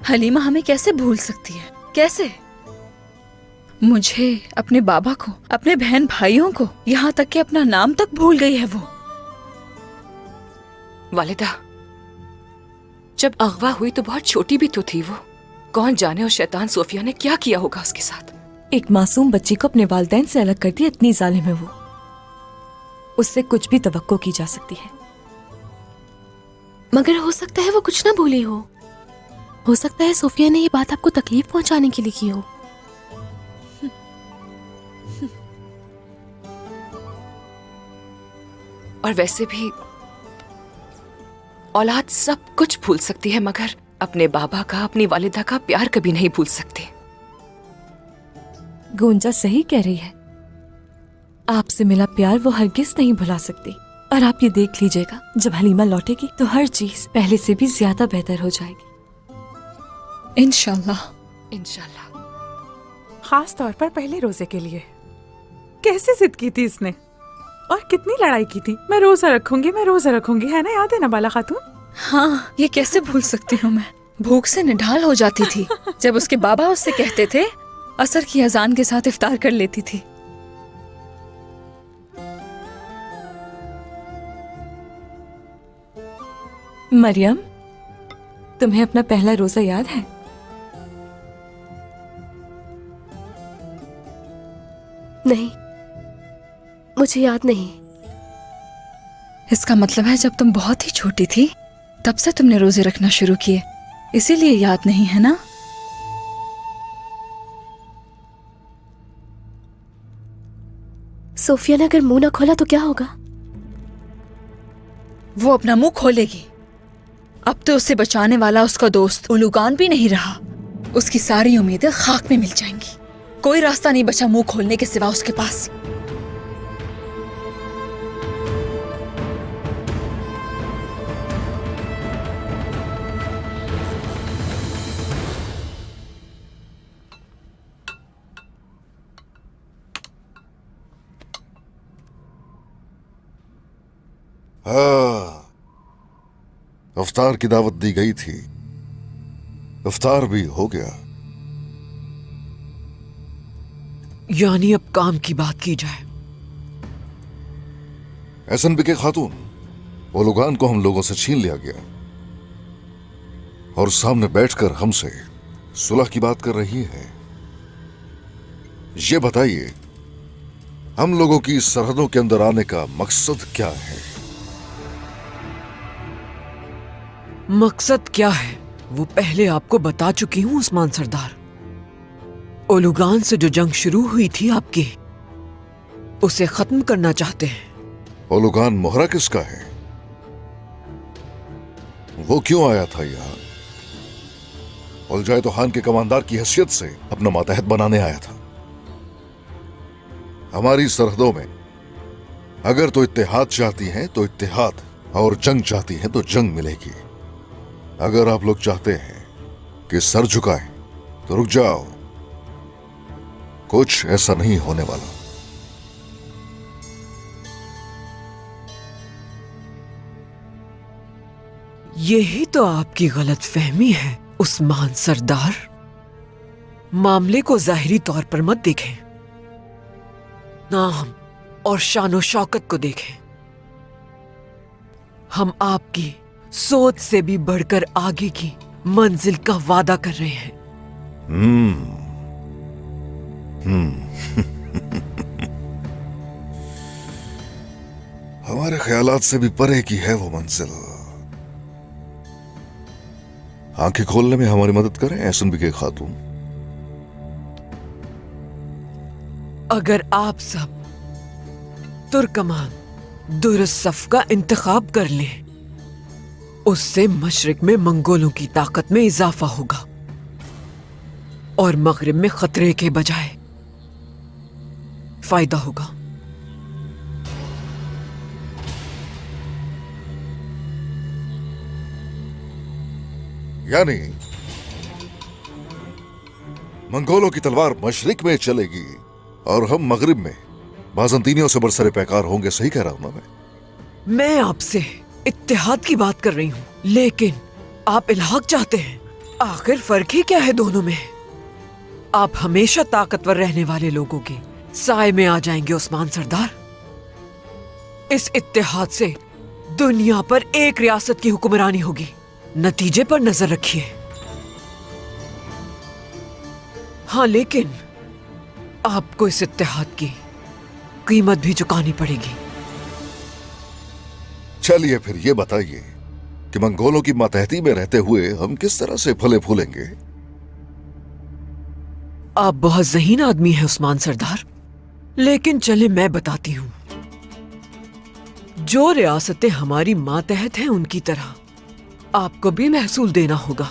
हलीमा हमें कैसे भूल सकती है? कैसे? मुझे, अपने बाबा को, अपने बहन भाइयों को, यहाँ तक कि अपना नाम तक भूल गई है वो। वालिदा, जब अगवा हुई तो बहुत छोटी भी तो थी वो। कौन जाने उस शैतान सोफिया ने क्या किया होगा उसके साथ। एक मासूम बच्ची को अपने वालिदैन से अलग कर दिया, इतनी जालिम है वो। उससे कुछ भी तवक्को की जा सकती है। मगर हो सकता है वो कुछ ना भूली हो सकता है सोफिया ने ये बात आपको तकलीफ पहुंचाने के लिए की हो। और वैसे भी औलाद सब कुछ भूल सकती है, मगर अपने बाबा का, अपनी वालिदा का प्यार कभी नहीं भूल सकती। गुंजा सही कह रही है। आपसे मिला प्यार वो हरगिज नहीं भुला सकती। और आप ये देख लीजिएगा, जब हलीमा लौटेगी तो हर चीज पहले से भी ज्यादा बेहतर हो जाएगी। इंशाल्लाह। इंशाल्लाह। खास तौर पर पहले रोजे के लिए। कैसे जिद की थी इसने और कितनी लड़ाई की थी। मैं रोजा रखूंगी, मैं रोजा रखूंगी, है ना? याद है ना बाला खातून? हाँ, ये कैसे भूल सकती हूँ मैं। भूख से निढाल हो जाती थी जब उसके बाबा उससे कहते थे असर की अजान के साथ इफ्तार कर लेती थी। मरियम, तुम्हें अपना पहला रोजा याद है? नहीं, मुझे याद नहीं। इसका मतलब है जब तुम बहुत ही छोटी थी तब से तुमने रोजे रखना शुरू किए, इसीलिए याद नहीं है ना? सोफिया ने अगर मुंह ना खोला तो क्या होगा? वो अपना मुंह खोलेगी। अब तो उसे बचाने वाला उसका दोस्त उलूगान भी नहीं रहा। उसकी सारी उम्मीदें खाक में मिल जाएंगी। कोई रास्ता नहीं बचा मुंह खोलने के सिवा उसके पास। हाँ, इफ्तार की दावत दी गई थी, इफ्तार भी हो गया। यानी अब काम की बात की जाए। एसएनबी के खातून, ओलुगान को हम लोगों से छीन लिया गया और सामने बैठकर हमसे सुलह की बात कर रही है। ये बताइए, हम लोगों की सरहदों के अंदर आने का मकसद क्या है? मकसद क्या है वो पहले आपको बता चुकी हूं उस्मान सरदार। ओलुगान से जो जंग शुरू हुई थी आपकी, उसे खत्म करना चाहते हैं। ओलुगान मोहरा किसका है? वो क्यों आया था यहां? उलजाए तो खान के कमांडर की हैसियत से अपना मातहत बनाने आया था। हमारी सरहदों में अगर तो इत्तेहाद चाहती हैं तो इत्तेहाद, और जंग चाहती हैं तो जंग मिलेगी। अगर आप लोग चाहते हैं कि सर झुकाएं तो रुक जाओ, कुछ ऐसा नहीं होने वाला। यही तो आपकी गलतफहमी है उस्मान सरदार। मामले को जाहिरी तौर पर मत देखें, नाम और शानो शौकत को देखें। हम आपकी सोच से भी बढ़कर आगे की मंजिल का वादा कर रहे हैं। हमारे ख्यालात से भी परे की है वो मंजिल। आंखें खोलने में हमारी मदद करें एसएनबी के खातून। अगर आप सब तुर्कमान दुरुस्सफ का इंतखाब कर लें, उससे मशरिक में मंगोलों की ताकत में इजाफा होगा और मगरिब में खतरे के बजाय फायदा होगा। यानी मंगोलों की तलवार मशरिक में चलेगी और हम मगरिब में बाजंतीनियों से बरसरे पैकार होंगे। सही कह रहा हूं ना मैं आपसे इत्तेहाद की बात कर रही हूं, लेकिन आप इल्हाक चाहते हैं। आखिर फर्क ही क्या है दोनों में? आप हमेशा ताकतवर रहने वाले लोगों के साए में आ जाएंगे उस्मान सरदार। इस इत्तेहाद से दुनिया पर एक रियासत की हुक्मरानी होगी। नतीजे पर नजर रखिए। हाँ, लेकिन आपको इस इत्तेहाद की कीमत भी चुकानी पड़ेगी। चलिए फिर ये बताइए कि मंगोलों की मातहती में रहते हुए हम किस तरह से फले फूलेंगे? आप बहुत ज़हीन आदमी हैं उस्मान सरदार, लेकिन चले मैं बताती हूं। जो रियासतें हमारी मातहत हैं उनकी तरह आपको भी महसूल देना होगा।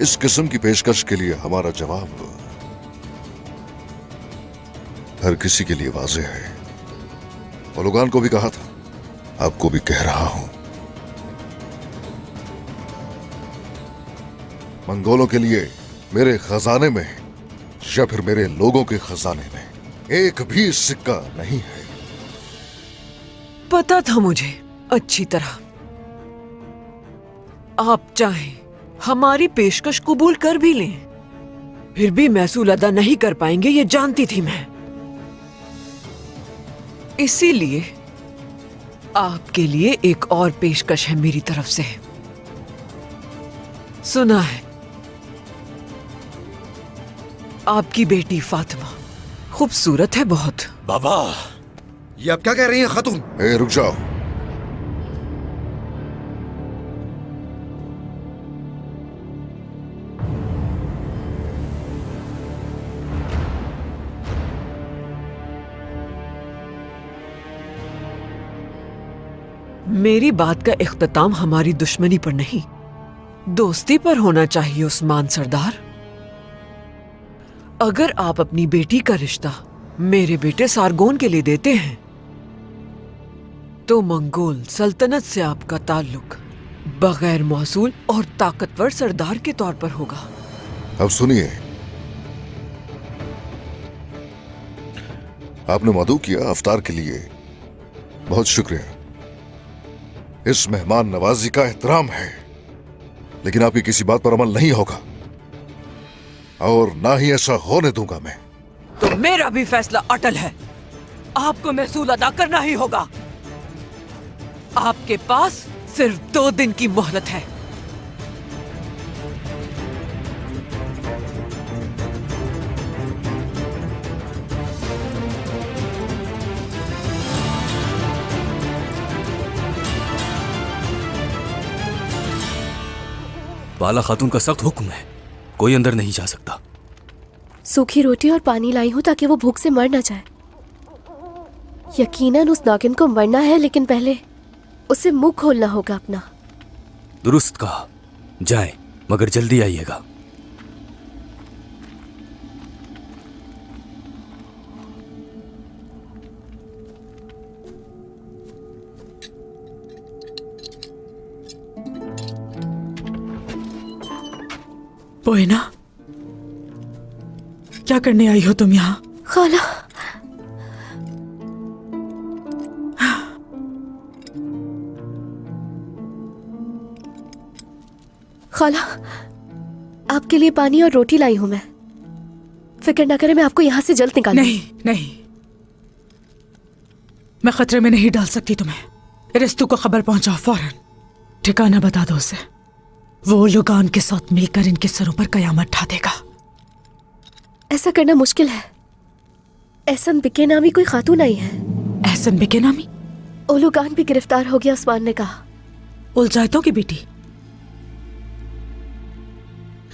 इस किस्म की पेशकश के लिए हमारा जवाब हर किसी के लिए वाज़ेह है। ओलुगान को भी कहा था, आपको भी कह रहा हूं। मंगोलों के लिए मेरे खजाने में या फिर मेरे लोगों के खजाने में एक भी सिक्का नहीं है। पता था मुझे अच्छी तरह। आप चाहें हमारी पेशकश कबूल कर भी लें, फिर भी महसूल अदा नहीं कर पाएंगे, ये जानती थी मैं। इसीलिए आपके लिए एक और पेशकश है मेरी तरफ से। सुना है आपकी बेटी फातिमा खूबसूरत है बहुत। बाबा, ये आप क्या कह रही हैं खातून? रुक जाओ। मेरी बात का इख्तिताम हमारी दुश्मनी पर नहीं, दोस्ती पर होना चाहिए उस्मान सरदार। अगर आप अपनी बेटी का रिश्ता मेरे बेटे सारगोन के लिए देते हैं तो मंगोल सल्तनत से आपका ताल्लुक बगैर मौसूल और ताकतवर सरदार के तौर पर होगा। अब सुनिए, आपने मदऊ किया अफ्तार के लिए बहुत शुक्रिया। इस मेहमान नवाजी का एहतराम है, लेकिन आपकी किसी बात पर अमल नहीं होगा और ना ही ऐसा होने दूंगा मैं। तो मेरा भी फैसला अटल है, आपको महसूल अदा करना ही होगा। आपके पास सिर्फ 2 दिन की मोहलत है। बाला खातून का सख्त हुक्म है, कोई अंदर नहीं जा सकता। सूखी रोटी और पानी लाई हूं ताकि वो भूख से मर ना जाए। यकीनन उस नागिन को मरना है, लेकिन पहले उसे मुंह खोलना होगा अपना। दुरुस्त कहा, जाएं, मगर जल्दी आइएगा। पोएना, क्या करने आई हो तुम यहाँ? खाला, खाला, आपके लिए पानी और रोटी लाई हूं मैं। फिक्र ना करें, मैं आपको यहाँ से जल्द निकाल। नहीं नहीं, मैं खतरे में नहीं डाल सकती तुम्हें। रिस्तु को खबर पहुंचाओ फौरन। ठिकाना बता दो उसे। वो लुगान के साथ मिलकर इनके सरों पर कयामत ढा देगा। ऐसा करना मुश्किल है। एहसन बिके नामी कोई खातून आई है। एहसन बिके नामी? ओलुगान भी गिरफ्तार हो गया, उस्मान ने कहा। उलझायतों की बेटी?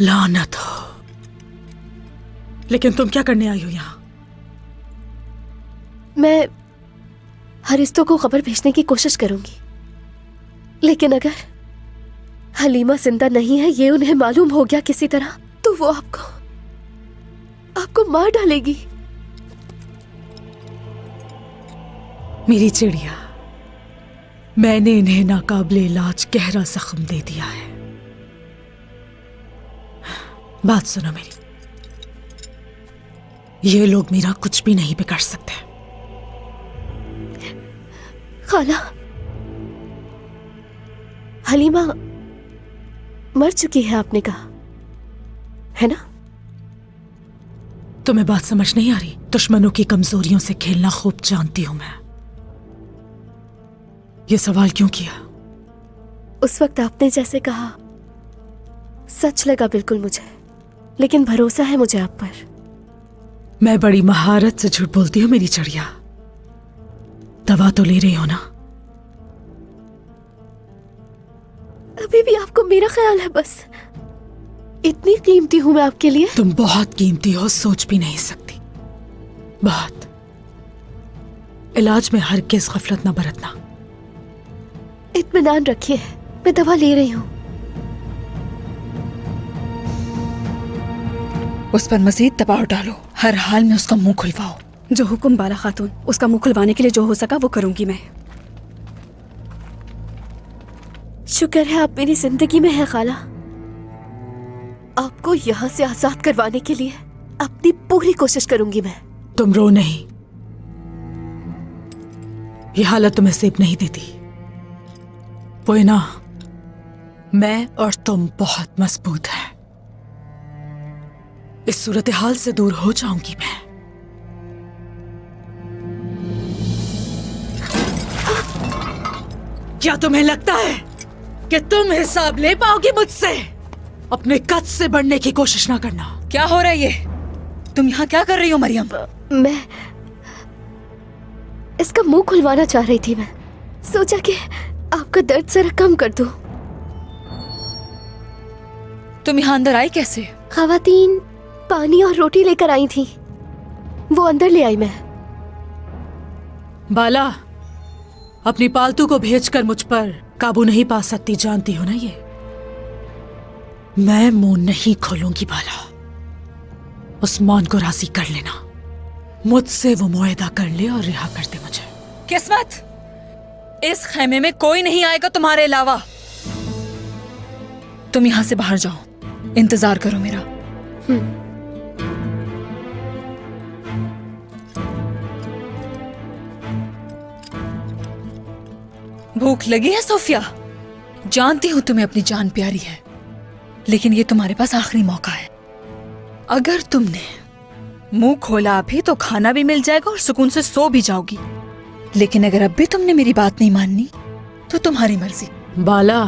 लानत हो। लेकिन तुम क्या करने आई हो यहाँ? मैं हरिस्तों को खबर भेजने की कोशिश करूंगी, लेकिन अगर हलीमा जिंदा नहीं है ये उन्हें मालूम हो गया किसी तरह, तो वो आपको मार डालेगी। मेरी चिड़िया, मैंने इन्हें नाकाबिले इलाज गहरा जख्म दे दिया है। बात सुनो मेरी। ये लोग मेरा कुछ भी नहीं बिगाड़ सकते। खाला, हलीमा मर चुकी है आपने कहा, है ना? तुम्हें बात समझ नहीं आ रही? दुश्मनों की कमजोरियों से खेलना खूब जानती हूं मैं। ये सवाल क्यों किया? उस वक्त आपने जैसे कहा सच लगा बिल्कुल मुझे, लेकिन भरोसा है मुझे आप पर। मैं बड़ी महारत से झूठ बोलती हूँ मेरी चिड़िया। दवा तो ले रही हो ना? अभी भी आपको मेरा ख्याल है बस। इतनी कीमती हूं मैं आपके लिए। तुम बहुत कीमती हो, सोच भी नहीं सकती। बहुत। इलाज में हरगिज़ गफलत न बरतना। इत्मीनान रखिए, मैं दवा ले रही हूँ। उस पर मजीद दबाव डालो, हर हाल में उसका मुंह खुलवाओ। जो हुक्म बाला खातून, उसका मुंह खुलवाने के लिए जो हो सका वो करूंगी मैं। शुक्र है आप मेरी जिंदगी में है खाला। आपको यहाँ से आजाद करवाने के लिए अपनी पूरी कोशिश करूंगी मैं। तुम रो नहीं, ये हालत तुम्हें सेब नहीं देती। पोइना, मैं और तुम बहुत मजबूत हैं। इस सूरत हाल से दूर हो जाऊंगी मैं। क्या तुम्हें लगता है कि तुम हिसाब ले पाओगे मुझसे? अपने कद से बढ़ने की कोशिश ना करना। क्या हो रहा है ये? तुम यहाँ क्या कर रही हो मरियम? मैं इसका मुंह खुलवाना चाह रही थी। मैं सोचा कि आपका दर्द जरा कम कर दूं। तुम यहाँ अंदर आई कैसे? खवातीन पानी और रोटी लेकर आई थी, वो अंदर ले आई मैं। बाला, अपनी पालतू को भेजकर मुझ पर काबू नहीं पा सकती, जानती हो ना ये? मैं मुंह नहीं खोलूंगी बाला। उस्मान को राजी कर लेना, मुझसे वो मुआहदा कर ले और रिहा कर दे मुझे। किस्मत, इस खैमे में कोई नहीं आएगा तुम्हारे अलावा। तुम यहां से बाहर जाओ, इंतजार करो मेरा। भूख लगी है सोफिया? जानती हूं तुम्हें अपनी जान प्यारी है, लेकिन ये तुम्हारे पास आखिरी मौका है। अगर तुमने मुंह खोला भी तो खाना भी मिल जाएगा और सुकून से सो भी जाओगी, लेकिन अगर अब भी तुमने मेरी बात नहीं माननी तो तुम्हारी मर्जी। बाला,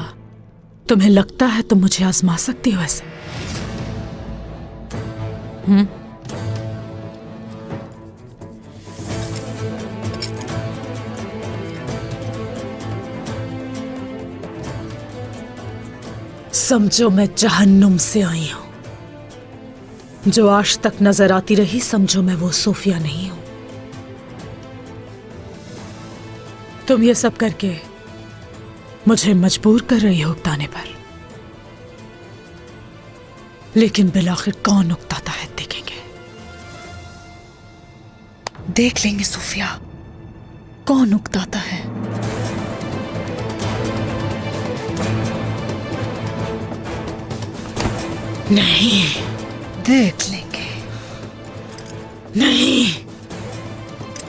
तुम्हें लगता है तुम मुझे आजमा सकती हो ऐसे? समझो मैं जहन्नुम से आई हूं। जो आज तक नजर आती रही, समझो मैं वो सोफिया नहीं हूं। तुम ये सब करके मुझे मजबूर कर रही हो उकताने पर, लेकिन बिलाखिर कौन उकताता है देखेंगे। देख लेंगे सोफिया, कौन उकताता है। नहीं, देख लेंगे। नहीं,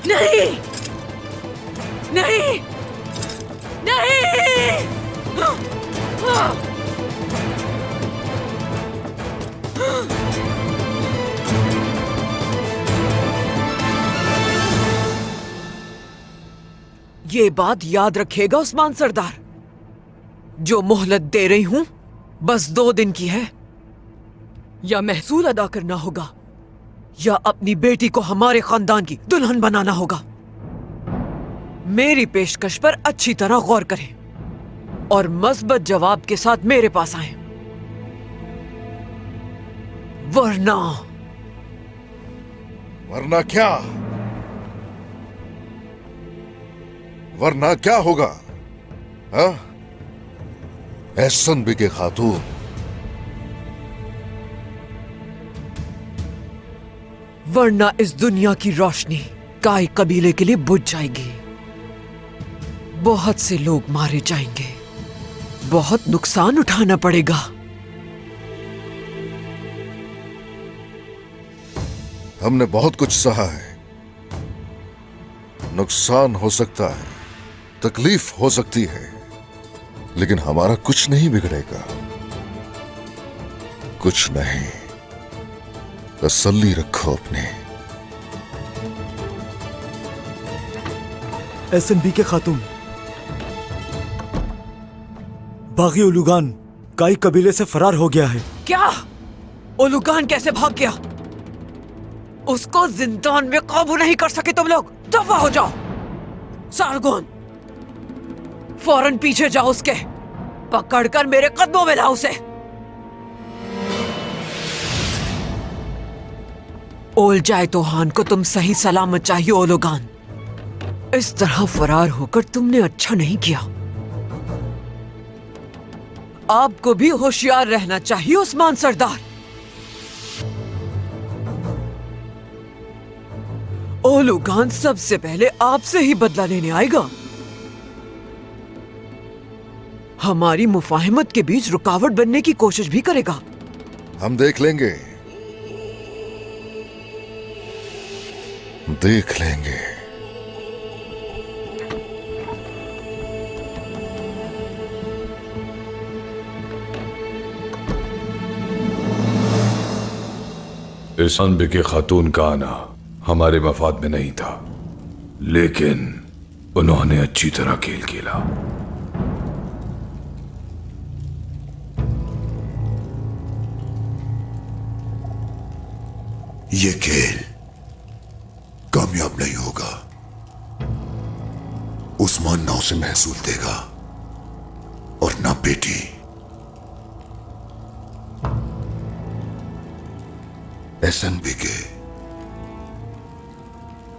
नहीं, नहीं, नहीं। ये बात याद रखिएगा उस्मान सरदार, जो मोहलत दे रही हूं बस 2 दिन की है। या महसूल अदा करना होगा, या अपनी बेटी को हमारे खानदान की दुल्हन बनाना होगा। मेरी पेशकश पर अच्छी तरह गौर करें और मस्बत जवाब के साथ मेरे पास आएं, वरना वरना क्या? वरना क्या होगा? हाँ? एहसन बिके खातून, वरना इस दुनिया की रोशनी काय कबीले के लिए बुझ जाएगी। बहुत से लोग मारे जाएंगे, बहुत नुकसान उठाना पड़ेगा। हमने बहुत कुछ सहा है। नुकसान हो सकता है, तकलीफ हो सकती है, लेकिन हमारा कुछ नहीं बिगड़ेगा। कुछ नहीं। तसल्ली रखो अपने। एसएनबी के खातून, बागी उलुगान काई कबीले से फरार हो गया है। क्या? ओलुगान कैसे भाग गया? उसको जिंदान में काबू नहीं कर सके तुम लोग? दफा हो जाओ। सारगोन, फौरन पीछे जाओ उसके, पकड़कर मेरे कदमों में लाओ उसे। ओल जाए तो हान को तुम सही सलामत चाहिए ओलुगान। इस तरह फरार होकर तुमने अच्छा नहीं किया। आपको भी होशियार रहना चाहिए उस्मान सरदार। ओलुगान सबसे पहले आपसे ही बदला लेने आएगा। हमारी मुफाहिमत के बीच रुकावट बनने की कोशिश भी करेगा। हम देख लेंगे, देख लेंगे। इस अनबे के खातून का आना हमारे मफाद में नहीं था, लेकिन उन्होंने अच्छी तरह खेल खेला। ये खेल कामयाब नहीं होगा। उस्मान ना उसे महसूल देगा और ना बेटी। एसएनबी के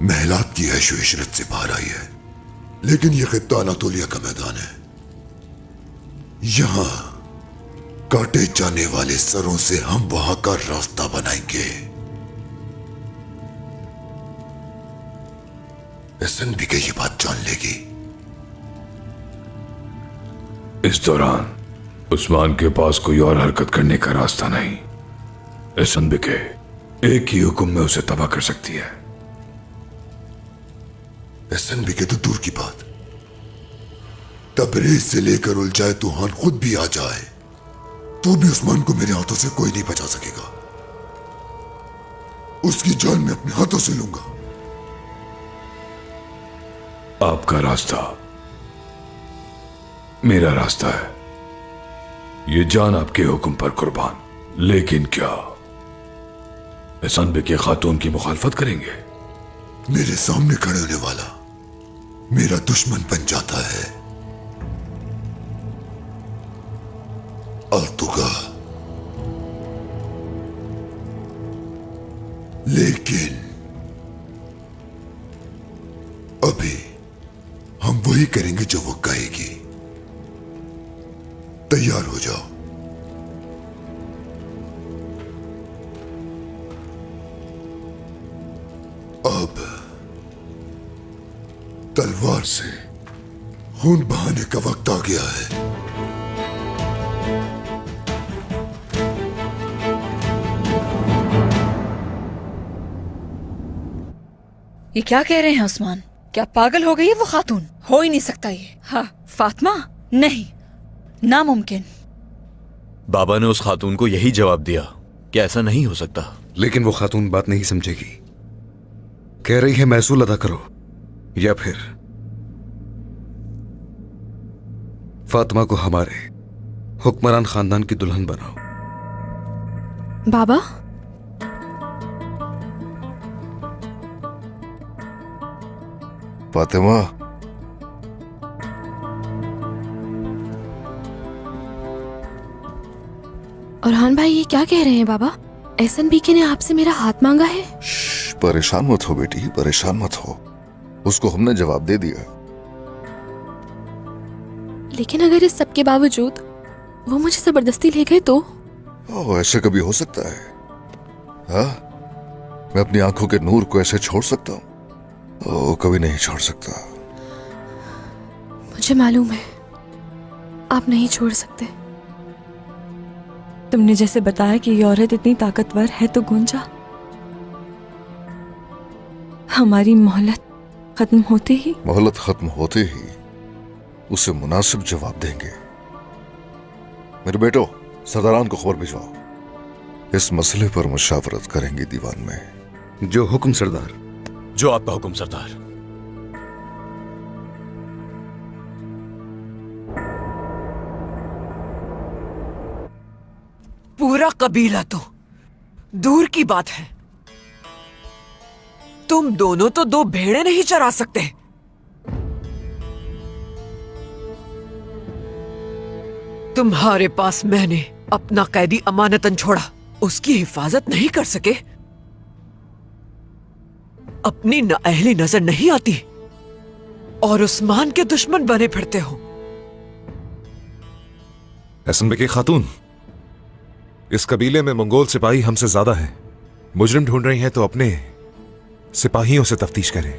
महलात की ऐशो इशरत से बाहर आई है, लेकिन यह खित्ता अनातोलिया का मैदान है। यहां काटे जाने वाले सरों से हम वहां का रास्ता बनाएंगे। एसएनबी के ये बात जान लेगी। इस दौरान उस्मान के पास कोई और हरकत करने का रास्ता नहीं। एसएनबी के एक ही हुक्म में उसे तबाह कर सकती है। एसएनबी के तो दूर की बात, तबरेज से लेकर उलझाए तूफान खुद भी आ जाए तो भी उस्मान को मेरे हाथों से कोई नहीं बचा सकेगा। उसकी जान मैं अपने हाथों से लूंगा। आपका रास्ता मेरा रास्ता है। ये जान आपके हुक्म पर कुर्बान। लेकिन क्या एसएनबी के खातून की मुखालफत करेंगे? मेरे सामने खड़े होने वाला मेरा दुश्मन बन जाता है। अल्तुगा, लेकिन अभी हम वही करेंगे जो वो कहेगी। तैयार हो जाओ। अब तलवार से खून बहाने का वक्त आ गया है। ये क्या कह रहे हैं उस्मान? क्या पागल हो गई है वो खातून? हो ही नहीं सकता ये। हाँ, फातिमा नहीं, नामुमकिन। बाबा ने उस खातून को यही जवाब दिया कि ऐसा नहीं हो सकता। लेकिन वो खातून बात नहीं समझेगी। कह रही है महसूल अदा करो या फिर फातिमा को हमारे हुक्मरान खानदान की दुल्हन बनाओ। बाबा, फातिमा, औरहान भाई ये क्या कह रहे हैं बाबा? एसएनबीके ने आपसे मेरा हाथ मांगा है? परेशान मत हो बेटी, परेशान मत हो। उसको हमने जवाब दे दिया। लेकिन अगर इस सब के बावजूद वो मुझे जबरदस्ती ले गए तो? ऐसे कभी हो सकता है? हाँ, मैं अपनी आंखों के नूर को ऐसे छोड़ सकता हूँ? कभी नहीं छोड़ सकता। मुझे मालूम है आप नहीं छोड़ सकते। तुमने जैसे बताया कि ये औरत इतनी ताकतवर है तो गुंजा, हमारी मोहलत खत्म होते ही मोहलत खत्म होते ही उसे मुनासिब जवाब देंगे। मेरे बेटो, सरदारान को खबर भिजवाओ। इस मसले पर मुशावरत करेंगे दीवान में। जो हुक्म सरदार। जो आपका हुक्म सरदार। पूरा कबीला तो दूर की बात है, तुम दोनों तो 2 भेड़े नहीं चरा सकते। तुम्हारे पास मैंने अपना कैदी अमानतन छोड़ा, उसकी हिफाजत नहीं कर सके। अपनी नाअहली नजर नहीं आती और उस्मान के दुश्मन बने फिरते हो। एहसन बेके खातून, इस कबीले में मंगोल सिपाही हमसे ज्यादा हैं। मुजरिम ढूंढ रही हैं तो अपने सिपाहियों से तफ्तीश करें।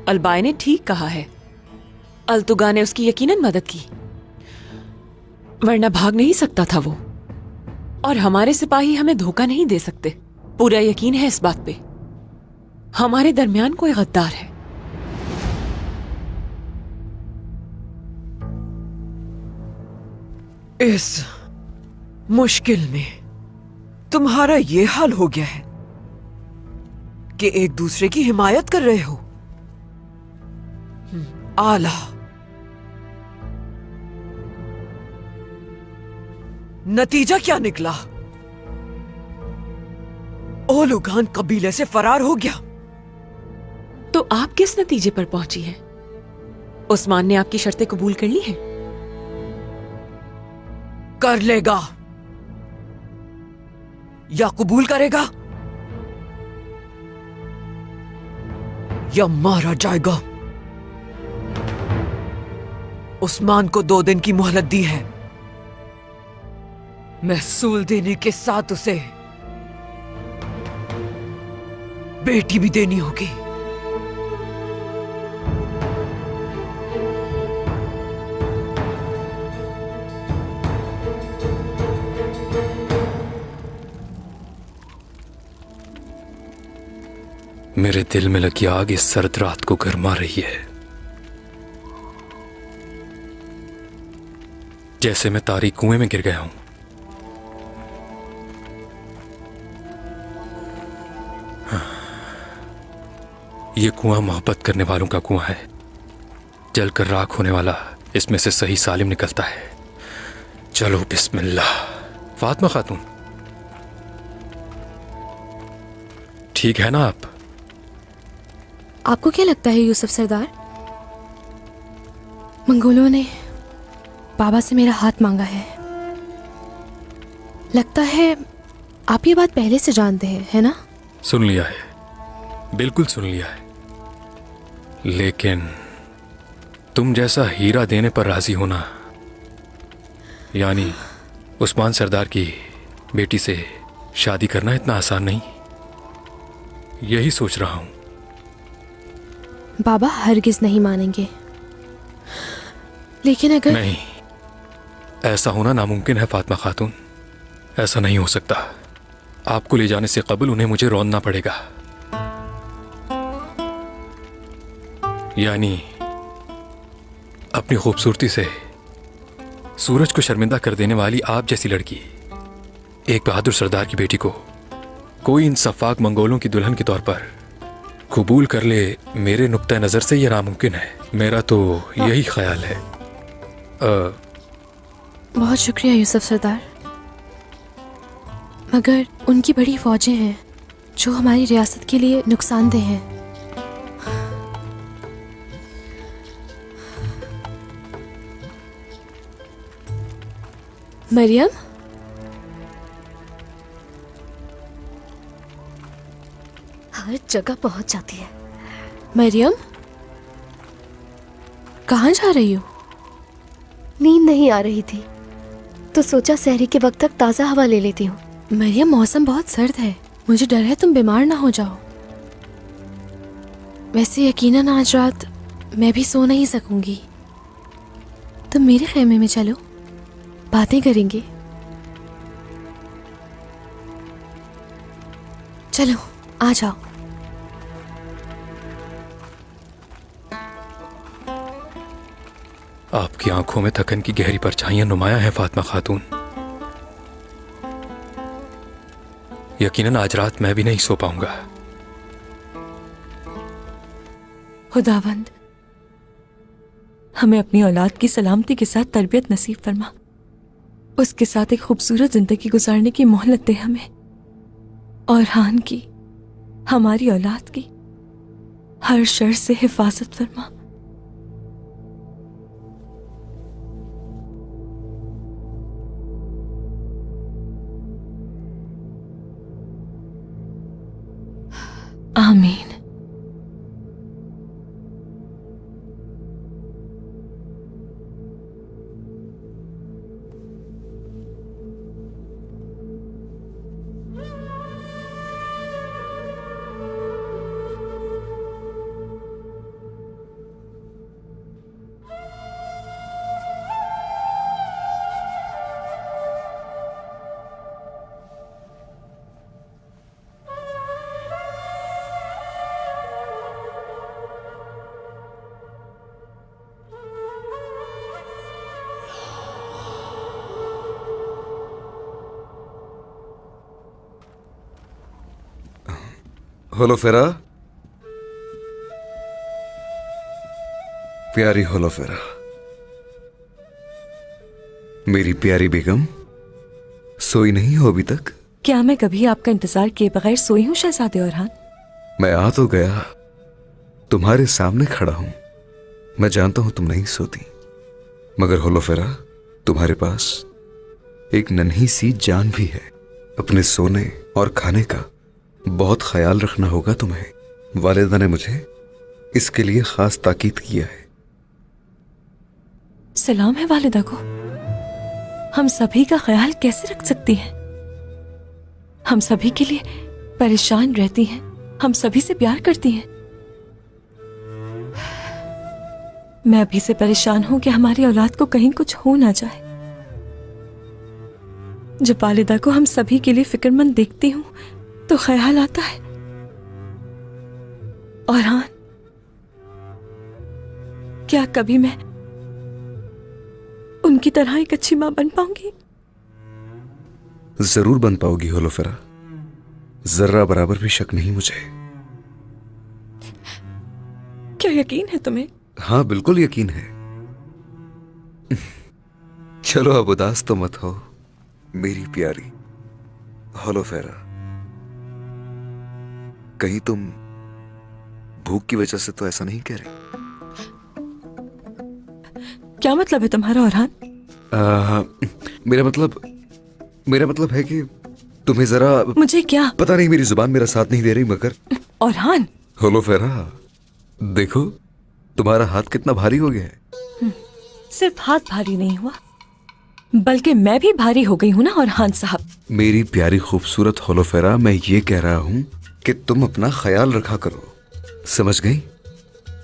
अलबाय ने ठीक कहा है। अलतुगा ने उसकी यकीनन मदद की, वरना भाग नहीं सकता था वो। और हमारे सिपाही हमें धोखा नहीं दे सकते। पूरा यकीन है इस बात पे। हमारे दरमियान कोई गद्दार है। इस मुश्किल में तुम्हारा ये हाल हो गया है कि एक दूसरे की हिमायत कर रहे हो। आला। नतीजा क्या निकला? ओलुगान कबीले से फरार हो गया। तो आप किस नतीजे पर पहुंची हैं? उस्मान ने आपकी शर्तें कबूल कर ली हैं? कर लेगा या कबूल करेगा या मारा जाएगा। उस्मान को 2 दिन की मोहलत दी है। महसूल देने के साथ उसे बेटी भी देनी होगी। मेरे दिल में लगी आग इस सर्द रात को गरमा रही है, जैसे मैं तारीक कुएं में गिर गया हूं। ये कुआं मोहब्बत करने वालों का कुआं है। जलकर राख होने वाला इसमें से सही सालिम निकलता है। चलो बिस्मिल्लाह। फातिमा खातून, ठीक है ना आप? आपको क्या लगता है यूसुफ सरदार? मंगोलों ने बाबा से मेरा हाथ मांगा है। लगता है आप ये बात पहले से जानते हैं, है ना? सुन लिया है, बिल्कुल सुन लिया है। लेकिन तुम जैसा हीरा देने पर राजी होना, यानी उस्मान सरदार की बेटी से शादी करना इतना आसान नहीं। यही सोच रहा हूं। बाबा हरगिज नहीं मानेंगे। लेकिन अगर नहीं, ऐसा होना नामुमकिन है फातिमा खातून। ऐसा नहीं हो सकता। आपको ले जाने से कबल उन्हें मुझे रोनना पड़ेगा। यानी अपनी खूबसूरती से सूरज को शर्मिंदा कर देने वाली आप जैसी लड़की एक बहादुर सरदार की बेटी को कोई इन सफाक मंगोलों की दुल्हन के तौर पर कबूल कर ले, मेरे नुक्ता नजर से यह नामुमकिन है। मेरा तो यही ख्याल है। बहुत शुक्रिया यूसुफ सरदार, मगर उनकी बड़ी फौजें हैं जो हमारी रियासत के लिए नुकसानदेह हैं। मरियम, हर जगह पहुंच जाती है। मरियम, कहाँ जा रही हो? नींद नहीं आ रही थी तो सोचा सहरी के वक्त तक ताज़ा हवा ले लेती हूँ। मरियम, मौसम बहुत सर्द है, मुझे डर है तुम बीमार ना हो जाओ। वैसे यकीनन आज रात मैं भी सो नहीं सकूंगी। तुम मेरे खेमे में चलो, बातें करेंगे। चलो आ जाओ। आपकी आंखों में थकन की गहरी परछाइयां नुमाया है फातिमा खातून। यकीनन आज रात मैं भी नहीं सो पाऊंगा। खुदावंद हमें अपनी औलाद की सलामती के साथ तरबियत नसीब फरमा, उसके साथ एक खूबसूरत जिंदगी गुजारने की मोहलत दे हमें, और हान की, हमारी औलाद की हर शर से हिफाजत फरमा। आमीन। होलोफेरा, प्यारी होलोफेरा, मेरी प्यारी बेगम, सोई नहीं हो अभी तक? क्या मैं कभी आपका इंतजार किए बगैर सोई हूँ शहजादे औरहान? मैं आ तो गया, तुम्हारे सामने खड़ा हूं। मैं जानता हूं तुम नहीं सोती, मगर होलोफेरा तुम्हारे पास एक नन्ही सी जान भी है। अपने सोने और खाने का बहुत ख्याल रखना होगा तुम्हें। वालिदा ने मुझे इसके लिए खास ताकीद किया है। सलाम है वालिदा को। हम सभी का ख्याल कैसे रख सकती हैं? हम सभी के लिए परेशान रहती हैं, हम सभी से प्यार करती हैं। मैं अभी से परेशान हूं कि हमारी औलाद को कहीं कुछ हो ना जाए। जब वालिदा को हम सभी के लिए फिक्रमंद देखती हूं तो ख्याल आता है, और हाँ, क्या कभी मैं उनकी तरह एक अच्छी मां बन पाऊंगी? जरूर बन पाओगी होलोफेरा, जर्रा बराबर भी शक नहीं मुझे। क्या यकीन है तुम्हें? हाँ, बिल्कुल यकीन है। चलो अब उदास तो मत हो मेरी प्यारी होलोफेरा। कहीं तुम भूख की वजह से तो ऐसा नहीं कह रही? क्या मतलब है तुम्हारा औरहान? मेरा मतलब है कि तुम्हें जरा मुझे क्या पता नहीं, मेरी जुबान मेरा साथ नहीं दे रही, मगर औरहान। होलोफेरा देखो, तुम्हारा हाथ कितना भारी हो गया है। सिर्फ हाथ भारी नहीं हुआ, बल्कि मैं भी भारी हो गई हूं ना औरहान साहब। मेरी प्यारी खूबसूरत होलोफेरा, मैं ये कह रहा हूं कि तुम अपना ख्याल रखा करो, समझ गई?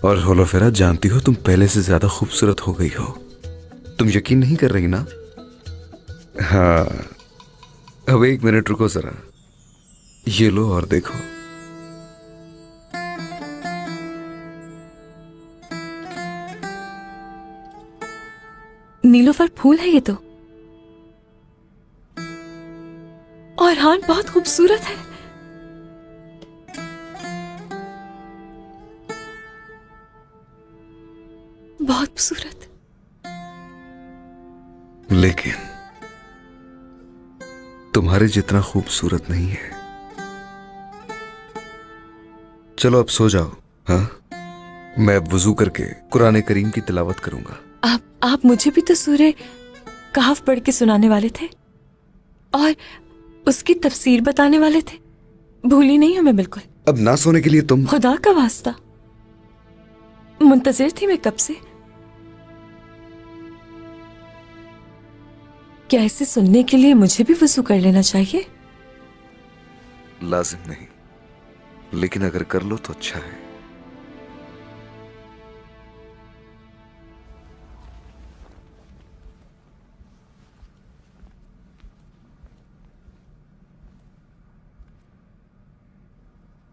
और होलोफेरा, जानती हो तुम पहले से ज्यादा खूबसूरत हो गई हो। तुम यकीन नहीं कर रही ना? हाँ, अब एक मिनट रुको जरा, ये लो और देखो। नीलोफर फूल है ये तो, और हान बहुत खूबसूरत है। बहुत खूबसूरत। लेकिन तुम्हारे जितना खूबसूरत नहीं है। चलो अब सो जाओ। हाँ, मैं अब वुजू करके कुरान करीम की तिलावत करूंगा। आप मुझे भी तो सूरे कहफ पढ़ के सुनाने वाले थे और उसकी तफसीर बताने वाले थे। भूली नहीं हूं मैं बिल्कुल। अब ना सोने के लिए तुम। खुदा का वास्ता, मुंतजिर थी मैं कब से। क्या इसे सुनने के लिए मुझे भी वुजू कर लेना चाहिए? लाजिम नहीं, लेकिन अगर कर लो तो अच्छा है।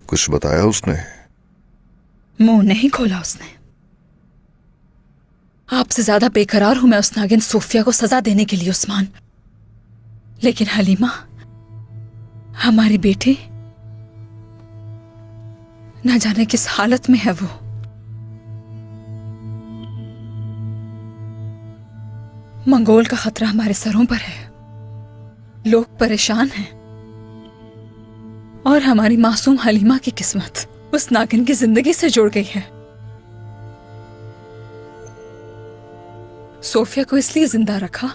कुछ बताया उसने? मुंह नहीं खोला उसने। आपसे ज्यादा बेकरार हूं मैं उस नागिन सोफिया को सजा देने के लिए उस्मान। लेकिन हलीमा, हमारी बेटी ना जाने किस हालत में है वो। मंगोल का खतरा हमारे सरों पर है, लोग परेशान हैं और हमारी मासूम हलीमा की किस्मत उस नागिन की जिंदगी से जुड़ गई है। सोफिया को इसलिए जिंदा रखा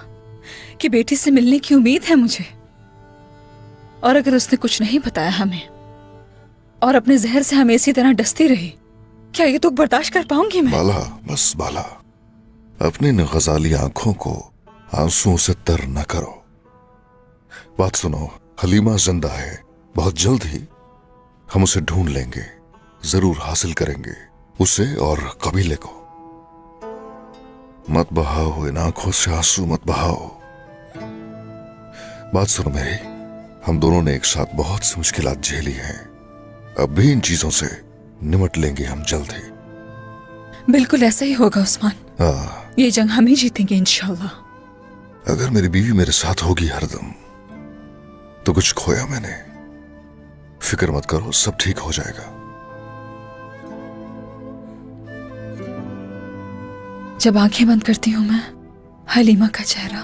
कि बेटी से मिलने की उम्मीद है मुझे, और अगर उसने कुछ नहीं बताया हमें और अपने जहर से हमें इसी तरह डसती रही, क्या ये दुख बर्दाश्त कर पाऊंगी मैं? बाला, बस बाला, अपनी इन गजाली आंखों को आंसुओं से तर न करो। बात सुनो, हलीमा जिंदा है, बहुत जल्द ही हम उसे ढूंढ लेंगे, जरूर हासिल करेंगे उसे और कबीले को। मत बहाओ इन आंखों से आंसू, मत बहाओ। बात सुनो मेरी, हम दोनों ने एक साथ बहुत सी मुश्किलात झेली हैं, अब भी इन चीजों से निमट लेंगे हम जल्द ही। बिल्कुल ऐसा ही होगा उस्मान, ये जंग हम ही जीतेंगे इंशाल्लाह। अगर मेरी बीवी मेरे साथ होगी हरदम तो कुछ खोया मैंने। फिक्र मत करो, सब ठीक हो जाएगा। जब आंखें बंद करती हूं मैं, हलीमा का चेहरा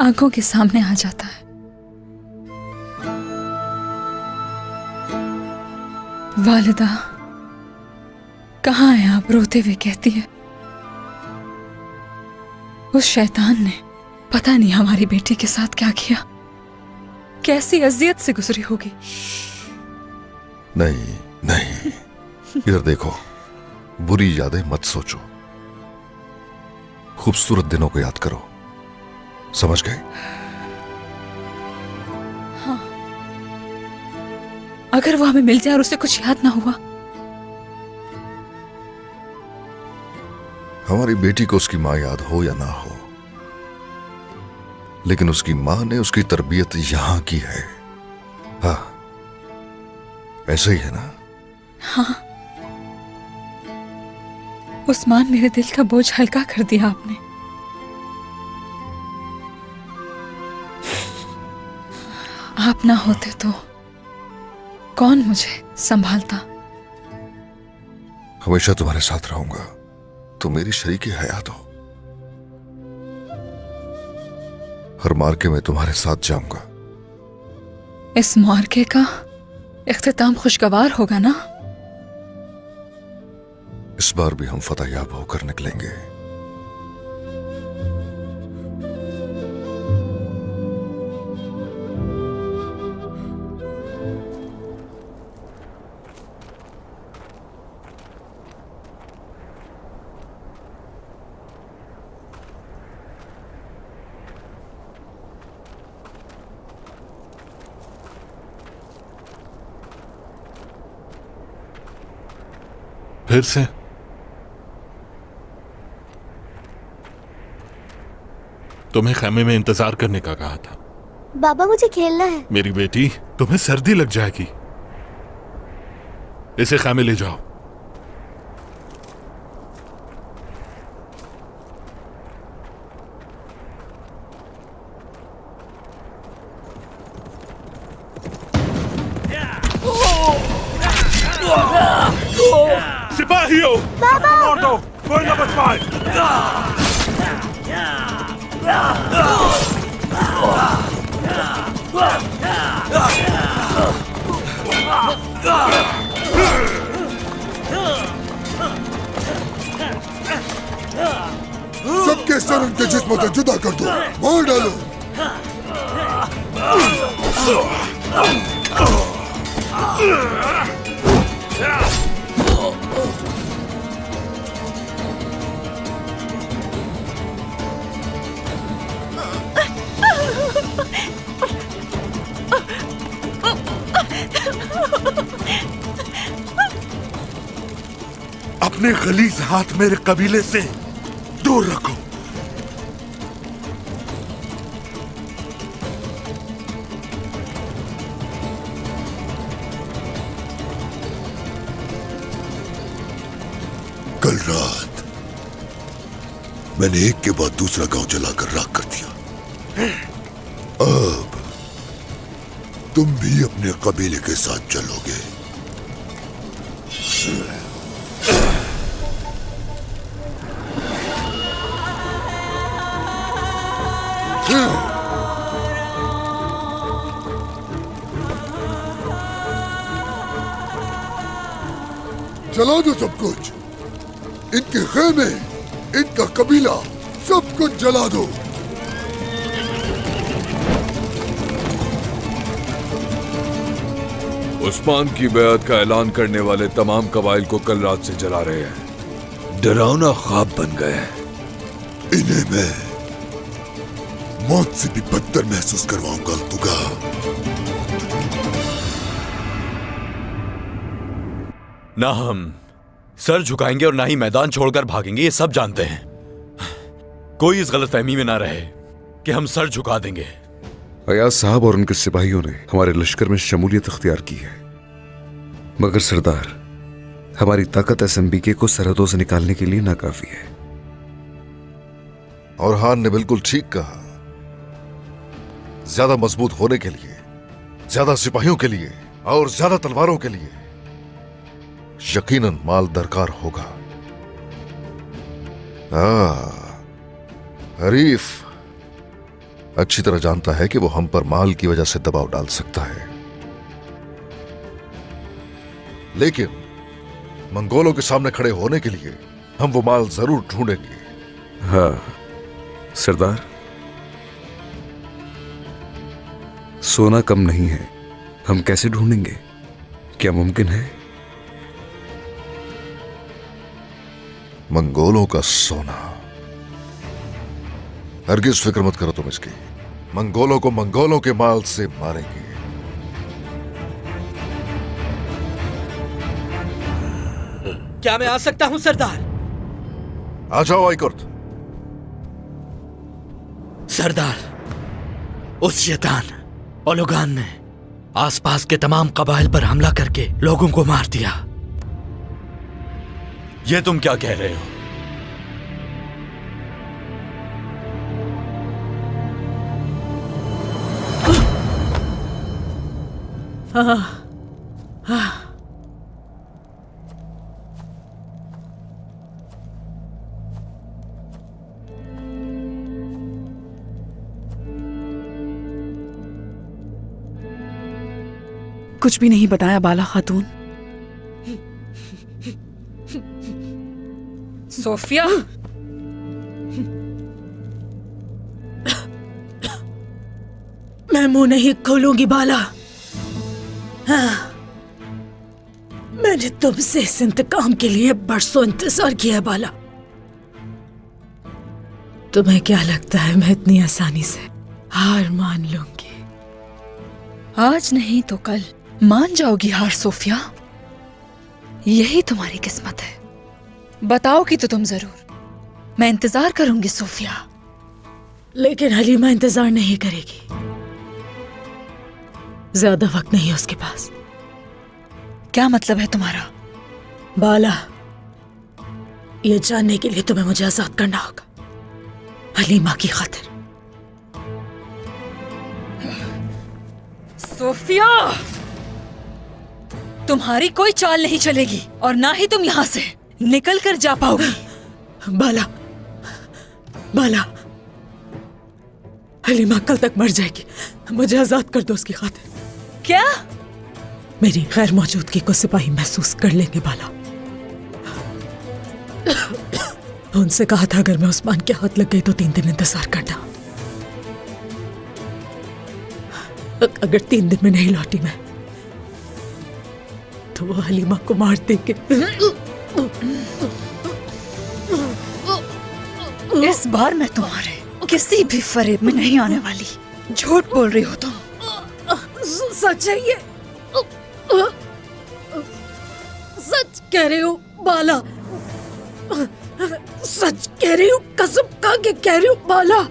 आंखों के सामने आ जाता है। वालिदा, कहाँ हैं आप? रोते हुए कहती है। उस शैतान ने पता नहीं हमारी बेटी के साथ क्या किया, कैसी अजियत से गुजरी होगी। नहीं नहीं, इधर देखो, बुरी यादें मत सोचो, खूबसूरत दिनों को याद करो, समझ गए? हाँ, अगर वो हमें मिल जाए और उसे कुछ याद ना हुआ। हमारी बेटी को उसकी माँ याद हो या ना हो, लेकिन उसकी माँ ने उसकी तरबियत यहां की है। हाँ, ऐसा ही है ना? हाँ उस्मान, मेरे दिल का बोझ हल्का कर दिया आपने। आप ना होते तो कौन मुझे संभालता? हमेशा तुम्हारे साथ रहूंगा, तुम मेरी शरीके हयात हो। हर मार्के में तुम्हारे साथ जाऊंगा। इस मार्के का इख्तिताम खुशगवार होगा ना? इस बार भी हम फतहयाब होकर निकलेंगे। फिर से तुम्हें खैमे में इंतजार करने का कहा था। बाबा, मुझे खेलना है। मेरी बेटी, तुम्हें सर्दी लग जाएगी, इसे खैमे ले जाओ। सिपाहियों, बाबा! कोई ना बच पाए। सबके सर उनके जिस्म से जुदा कर दो, मार डालो। अपने गलीज हाथ मेरे कबीले से दूर रखो। कल रात मैंने एक के बाद दूसरा गांव जलाकर राख कर दिया। अब तुम भी अपने कबीले के साथ चलोगे। जला दो सब कुछ, इनके खेमे, इनका कबीला, सब कुछ जला दो। उस्मान की बैत का ऐलान करने वाले तमाम कबाइल को कल रात से जला रहे हैं। डरावना ख्वाब बन गए हैं। इन्हें मैं मौत से भी बदतर महसूस करवाऊंगा तुगा। ना हम सर झुकाएंगे और ना ही मैदान छोड़कर भागेंगे, ये सब जानते हैं। कोई इस गलतफहमी में ना रहे कि हम सर झुका देंगे। अयाज साहब और उनके सिपाहियों ने हमारे लश्कर में शमूलियत अख्तियार की है, मगर सरदार, हमारी ताकत SMBK को सरहदों से निकालने के लिए नाकाफी है। और हान ने बिल्कुल ठीक कहा। ज्यादा मजबूत होने के लिए, ज्यादा सिपाहियों के लिए और ज्यादा तलवारों के लिए यकीनन माल दरकार होगा। हरीफ अच्छी तरह जानता है कि वो हम पर माल की वजह से दबाव डाल सकता है, लेकिन मंगोलों के सामने खड़े होने के लिए हम वो माल जरूर ढूंढेंगे। हाँ सरदार, सोना कम नहीं है, हम कैसे ढूंढेंगे? क्या मुमकिन है? मंगोलों का सोना? हरगिज फिक्र मत करो तुम इसकी। मंगोलों को मंगोलों के माल से मारेंगे। क्या मैं आ सकता हूं सरदार? आ जाओ आइकुर्त। सरदार, उस शैतान ओलुगान ने आसपास के तमाम कबाइल पर हमला करके लोगों को मार दिया। ये तुम क्या कह रहे हो? कुछ भी नहीं बताया बाला खातून। सोफिया, मैं मुंह नहीं खोलूंगी बाला। हाँ, मैंने तुमसे इस इंतकाम के लिए बरसों इंतजार किया है बाला। तुम्हें क्या लगता है मैं इतनी आसानी से हार मान लूंगी? आज नहीं तो कल मान जाओगी हार सोफिया। यही तुम्हारी किस्मत है। बताओगी तो तुम जरूर। मैं इंतजार करूंगी सोफिया। लेकिन हलीमा इंतजार नहीं करेगी। ज्यादा वक्त नहीं है उसके पास। क्या मतलब है तुम्हारा? बाला, ये जानने के लिए तुम्हें मुझे आजाद करना होगा, हलीमा की खातिर। सोफिया, तुम्हारी कोई चाल नहीं चलेगी और ना ही तुम यहाँ से निकल कर जा पाओगी। बाला, बाला, हलीमा कल तक मर जाएगी। मुझे आजाद कर दो उसकी खातिर। क्या? मेरी गैर मौजूदगी को सिपाही महसूस कर लेंगे बाला। उनसे कहा था अगर मैं उस्मान के हाथ लग गई तो 3 दिन इंतजार करना। अगर 3 दिन में नहीं लौटी मैं, तो वो हलीमा को मार देंगे। इस बार मैं तुम्हारे किसी भी फरेब में नहीं आने वाली। झूठ बोल रही हो तुम। सच है ये। सच कह रही हूँ बाला। सच कह रही हूँ, कसम खा के कह रही हूँ बाला।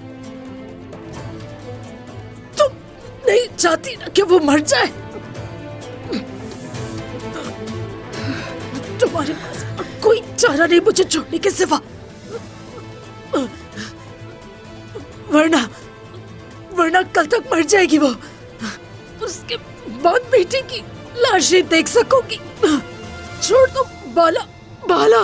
तुम नहीं चाहती ना कि वो मर जाए? तुम्हारे पास कोई चारा नहीं मुझे छोड़ने के सिवा। कल तक मर जाएगी वो। उसके बाद बेटी की लाशें देख सकूंगी। छोड़ दो बाला, बाला।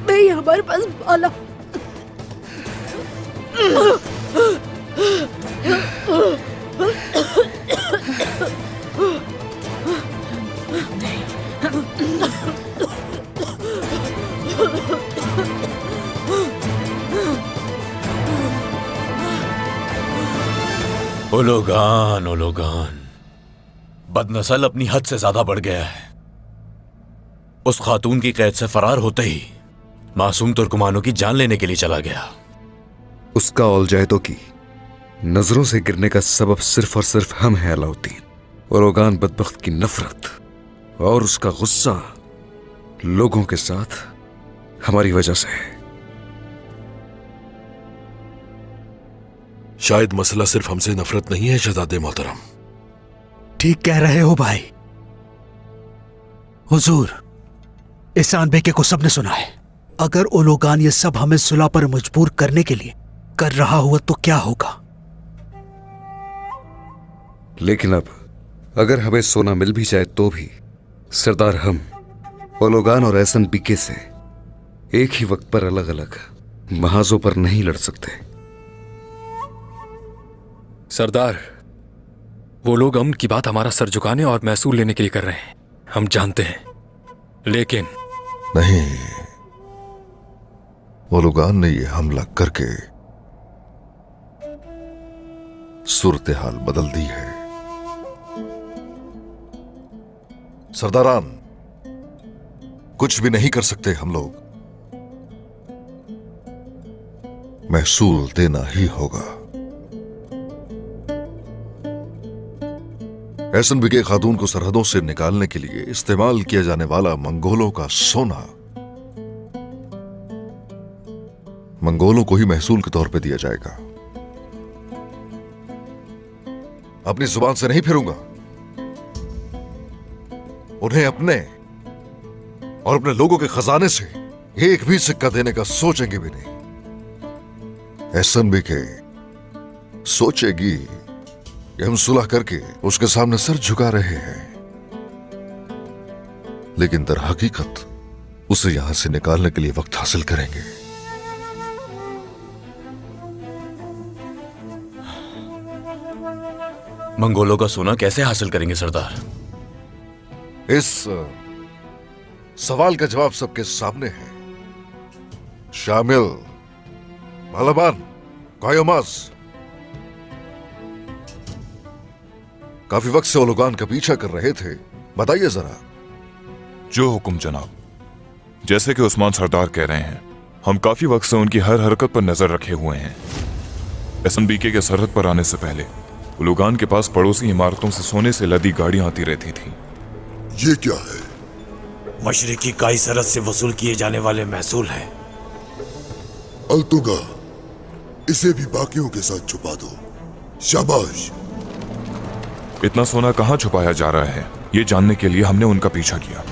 नहीं, हमारे पास बाला। ओलोगान, ओलोगान, बदनस्ल अपनी हद से ज्यादा बढ़ गया है। उस खातून की कैद से फरार होते ही मासूम तुर्कमानों की जान लेने के लिए चला गया। उसका औलजैदों की नजरों से गिरने का सबब सिर्फ और सिर्फ हम हैं अलाउद्दीन। ओलोगान बदबख्त की नफरत और उसका गुस्सा लोगों के साथ हमारी वजह से है। शायद मसला सिर्फ हमसे नफरत नहीं है शहजादे मोहतरम। ठीक कह रहे हो भाई। हुजूर, एहसान बेके को सबने सुना है। अगर ओलोगान ये सब हमें सुलह पर मजबूर करने के लिए कर रहा हुआ तो क्या होगा? लेकिन अब अगर हमें सोना मिल भी जाए तो भी सरदार हम ओलोगान और एहसन बीके से एक ही वक्त पर अलग अलग महाजों पर नहीं लड़ सकते। सरदार, वो लोग अमन की बात हमारा सर झुकाने और महसूल लेने के लिए कर रहे हैं, हम जानते हैं, लेकिन नहीं, ओलोगान ने यह हमला करके सूरत हाल बदल दी है। सरदारान, कुछ भी नहीं कर सकते हम लोग, महसूल देना ही होगा। एहसन बीके खातून को सरहदों से निकालने के लिए इस्तेमाल किया जाने वाला मंगोलों का सोना मंगोलों को ही महसूल के तौर पे दिया जाएगा। अपनी जुबान से नहीं फिरूंगा। उन्हें अपने और अपने लोगों के खजाने से एक भी सिक्का देने का सोचेंगे भी नहीं। एहसन बीके सोचेगी कि हम सुलह करके उसके सामने सर झुका रहे हैं, लेकिन दर हकीकत उसे यहां से निकालने के लिए वक्त हासिल करेंगे। मंगोलों का सोना कैसे हासिल करेंगे सरदार? इस सवाल का जवाब सबके सामने है। शामिल, बालाबान, कायोमास काफी वक्त से ओलोगान का पीछा कर रहे थे, बताइए जरा। जो हुक्म जनाब। जैसे कि उस्मान सरदार कह रहे हैं, हम काफी वक्त से उनकी हर हरकत पर नजर रखे हुए हैं। एहसन बीके के सरहद पर आने से पहले ओलोगान के पास पड़ोसी इमारतों से सोने से लदी गाड़ियां आती रहती थी। ये क्या है? मशरिकी काई सरहद से वसूल किए जाने वाले महसूल है। अल्तुगा, इसे भी बाकियों के साथ छुपा दो। शाबाश। इतना सोना कहाँ छुपाया जा रहा है, ये जानने के लिए हमने उनका पीछा किया।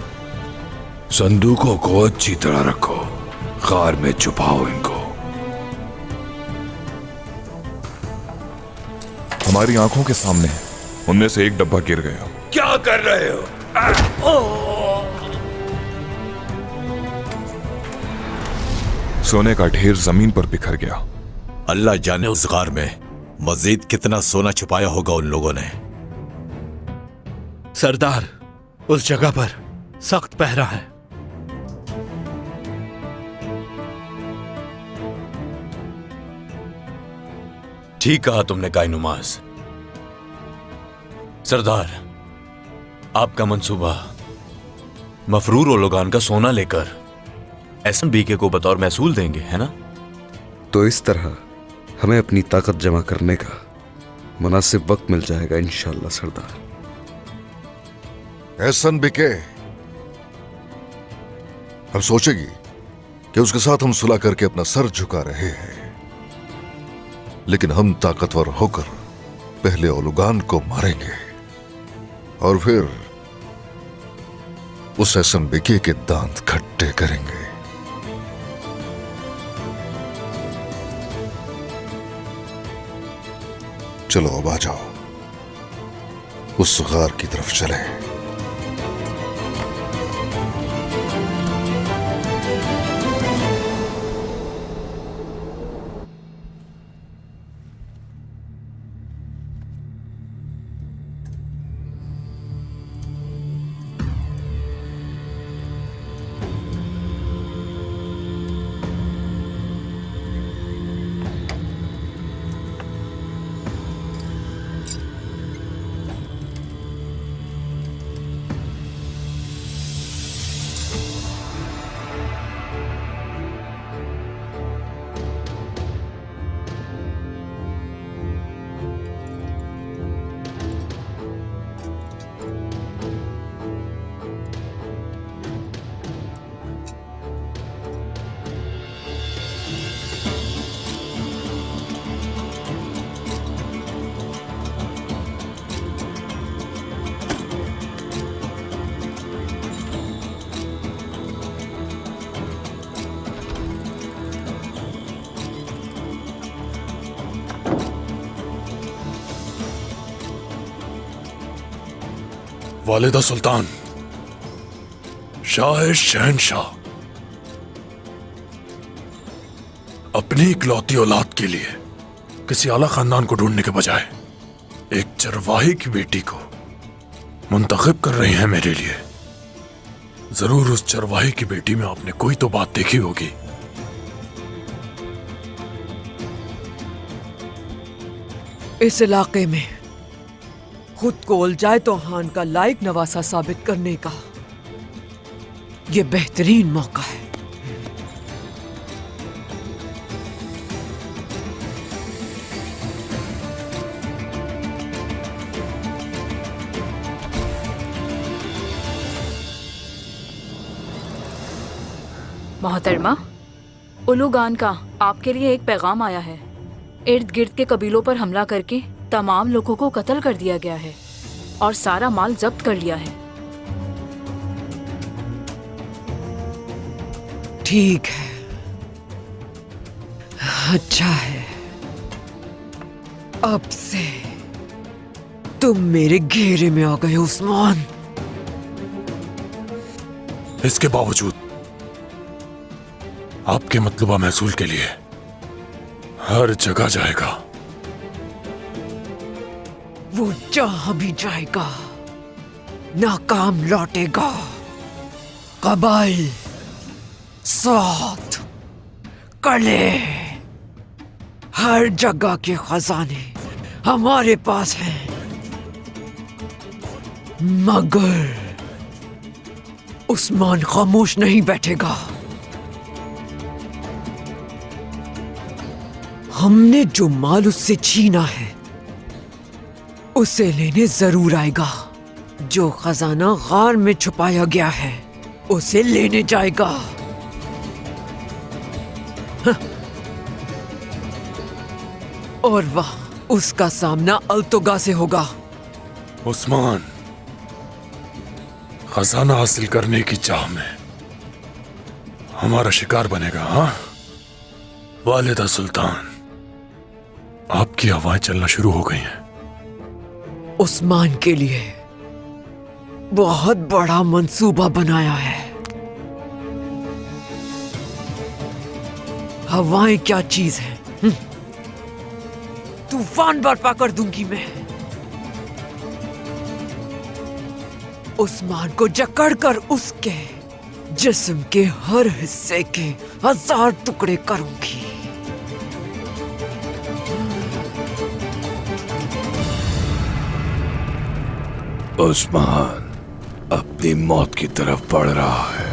संदूकों को अच्छी तरह रखो, कार में छुपाओ इनको। हमारी आंखों के सामने उनमें से एक डब्बा गिर गया। क्या कर रहे हो? सोने का ढेर जमीन पर बिखर गया। अल्लाह जाने उस गार में मजीद कितना सोना छुपाया होगा उन लोगों ने। सरदार, उस जगह पर सख्त पहरा है। ठीक कहा तुमने कायनुमाज। सरदार, आपका मंसूबा मफरूर ओलोगान का सोना लेकर एहसन बीके को बतौर महसूल देंगे, है ना? तो इस तरह हमें अपनी ताकत जमा करने का मुनासिब वक्त मिल जाएगा इंशाअल्लाह सरदार। एहसन बीके अब सोचेगी कि उसके साथ हम सुलह करके अपना सर झुका रहे हैं, लेकिन हम ताकतवर होकर पहले ओलोगान को मारेंगे और फिर उस एहसन बीके के दांत खट्टे करेंगे। चलो अब आ जाओ, उस गार की तरफ चलें। वालिदा सुल्तान, शाह शहनशाह अपनी इकलौती औलाद के लिए किसी आला खानदान को ढूंढने के बजाय एक चरवाहे की बेटी को मुंतखब कर रहे हैं मेरे लिए। जरूर उस चरवाहे की बेटी में आपने कोई तो बात देखी होगी। इस इलाके में खुद को उलझाए तो हान का लायक नवासा साबित करने का यह बेहतरीन मौका है। मोहतरमा, उलूगान का आपके लिए एक पैगाम आया है। इर्द गिर्द के कबीलों पर हमला करके तमाम लोगों को कत्ल कर दिया गया है और सारा माल जब्त कर लिया है। ठीक है, अच्छा है। अब से तुम मेरे घेरे में आ गए उस्मान। इसके बावजूद आपके मतलूबा महसूल के लिए हर जगह जाएगा। वो जहां भी जाएगा नाकाम लौटेगा। कबाइल, साथ, कले, हर जगह के खजाने हमारे पास हैं। मगर उस्मान खामोश नहीं बैठेगा। हमने जो माल उससे छीना है उसे लेने जरूर आएगा। जो खजाना गार में छुपाया गया है उसे लेने जाएगा। हाँ। और वह उसका सामना अल्तोगा से होगा। उस्मान खजाना हासिल करने की चाह में हमारा शिकार बनेगा। हाँ वालिदा सुल्तान, आपकी हवाएं चलना शुरू हो गई हैं। उस्मान के लिए बहुत बड़ा मंसूबा बनाया है। हवाएं क्या चीज है? तूफान बर्पा कर दूंगी मैं। उस्मान को जकड़कर उसके जिस्म के हर हिस्से के 1000 टुकड़े करूंगी। उस्मान अपनी मौत की तरफ बढ़ रहा है।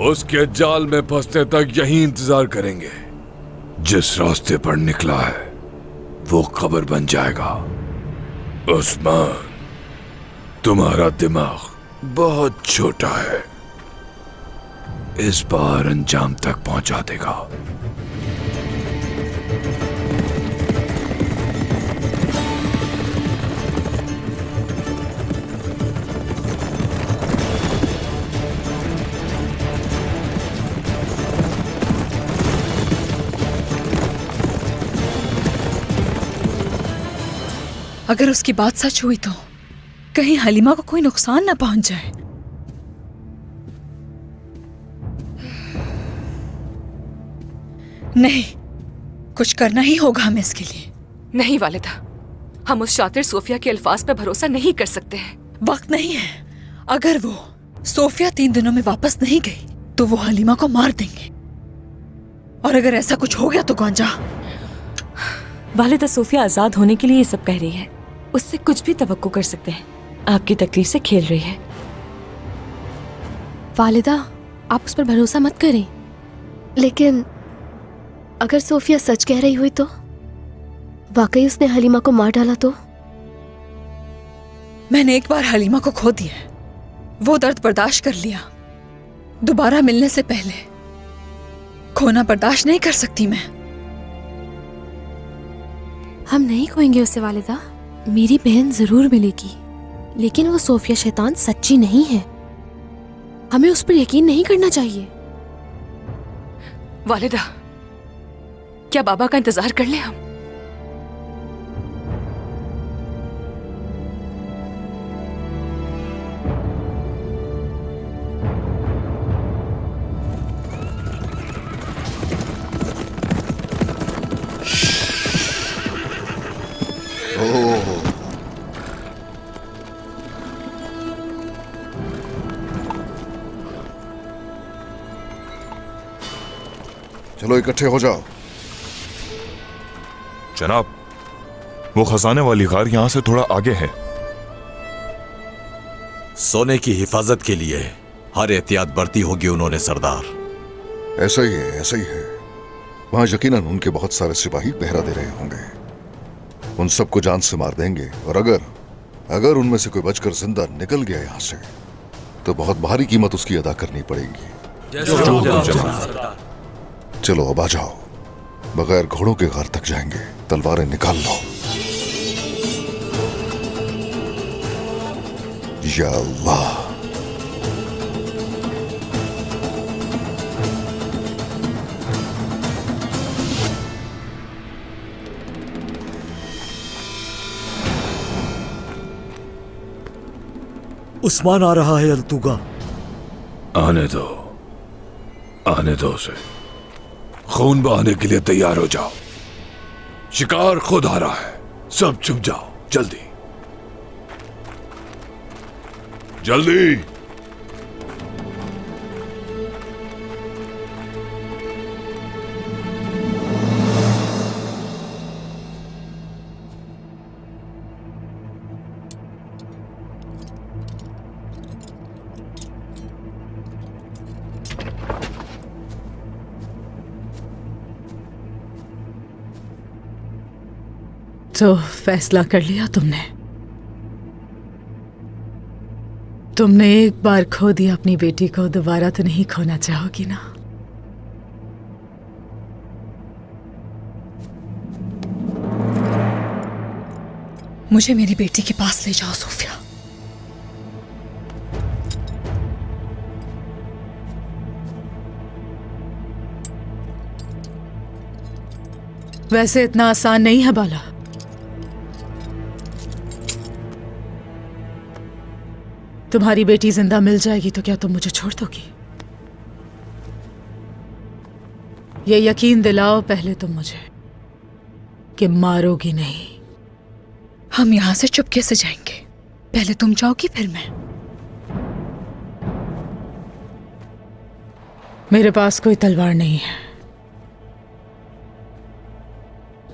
उसके जाल में फंसने तक यही इंतजार करेंगे। जिस रास्ते पर निकला है वो खबर बन जाएगा। उस्मान, तुम्हारा दिमाग बहुत छोटा है, इस बार अंजाम तक पहुंचा देगा। अगर उसकी बात सच हुई तो कहीं हलीमा को कोई नुकसान ना पहुंच जाए। नहीं, कुछ करना ही होगा हमें इसके लिए। नहीं वालिदा, हम उस शातिर सोफिया के अल्फाज पर भरोसा नहीं कर सकते हैं। वक्त नहीं है। अगर वो सोफिया 3 दिनों में वापस नहीं गई तो वो हलीमा को मार देंगे, और अगर ऐसा कुछ हो गया तो गौंजा। वालिदा, सोफिया आजाद होने के लिए ये सब कह रही है, उससे कुछ भी तवक्को कर सकते हैं। आपकी तकलीफ से खेल रही है। वालिदा, आप उस पर भरोसा मत करें। लेकिन अगर सोफिया सच कह रही हुई तो, वाकई उसने हलीमा को मार डाला तो? मैंने एक बार हलीमा को खो दिया है, वो दर्द बर्दाश्त कर लिया। दोबारा मिलने से पहले खोना बर्दाश्त नहीं कर सकती मैं। हम नहीं खोएंगे उसे वालिदा। मेरी बहन जरूर मिलेगी, लेकिन वो सोफिया शैतान सच्ची नहीं है। हमें उस पर यकीन नहीं करना चाहिए। वालिदा, क्या बाबा का इंतजार कर लें हम? चलो इकट्ठे हो जाओ। जनाब, वो खजाने वाली गार यहां से थोड़ा आगे है। सोने की हिफाजत के लिए हर एहतियात बरती होगी उन्होंने सरदार। ऐसा ही है, ऐसा ही है। वहां यकीनन उनके बहुत सारे सिपाही पहरा दे रहे होंगे। उन सबको जान से मार देंगे, और अगर उनमें से कोई बचकर जिंदा निकल गया यहां से तो बहुत भारी कीमत उसकी अदा करनी पड़ेगी। चलो अब आ जाओ, बगैर घोड़ों के घर तक जाएंगे। तलवारें निकाल लो। या अल्लाह। उस्मान आ रहा है अल्तुगा। आने दो उसे। खून बहाने के लिए तैयार हो जाओ। शिकार खुद आ रहा है। सब चुप जाओ, जल्दी जल्दी। तो फैसला कर लिया तुमने? तुमने एक बार खो दिया अपनी बेटी को, दोबारा तो नहीं खोना चाहोगी ना? मुझे मेरी बेटी के पास ले जाओ सोफिया। वैसे इतना आसान नहीं है बाला। तुम्हारी बेटी जिंदा मिल जाएगी तो क्या तुम मुझे छोड़ दोगी? ये यकीन दिलाओ पहले तुम मुझे कि मारोगी नहीं। हम यहां से चुपके से जाएंगे। पहले तुम जाओगी फिर मैं। मेरे पास कोई तलवार नहीं है,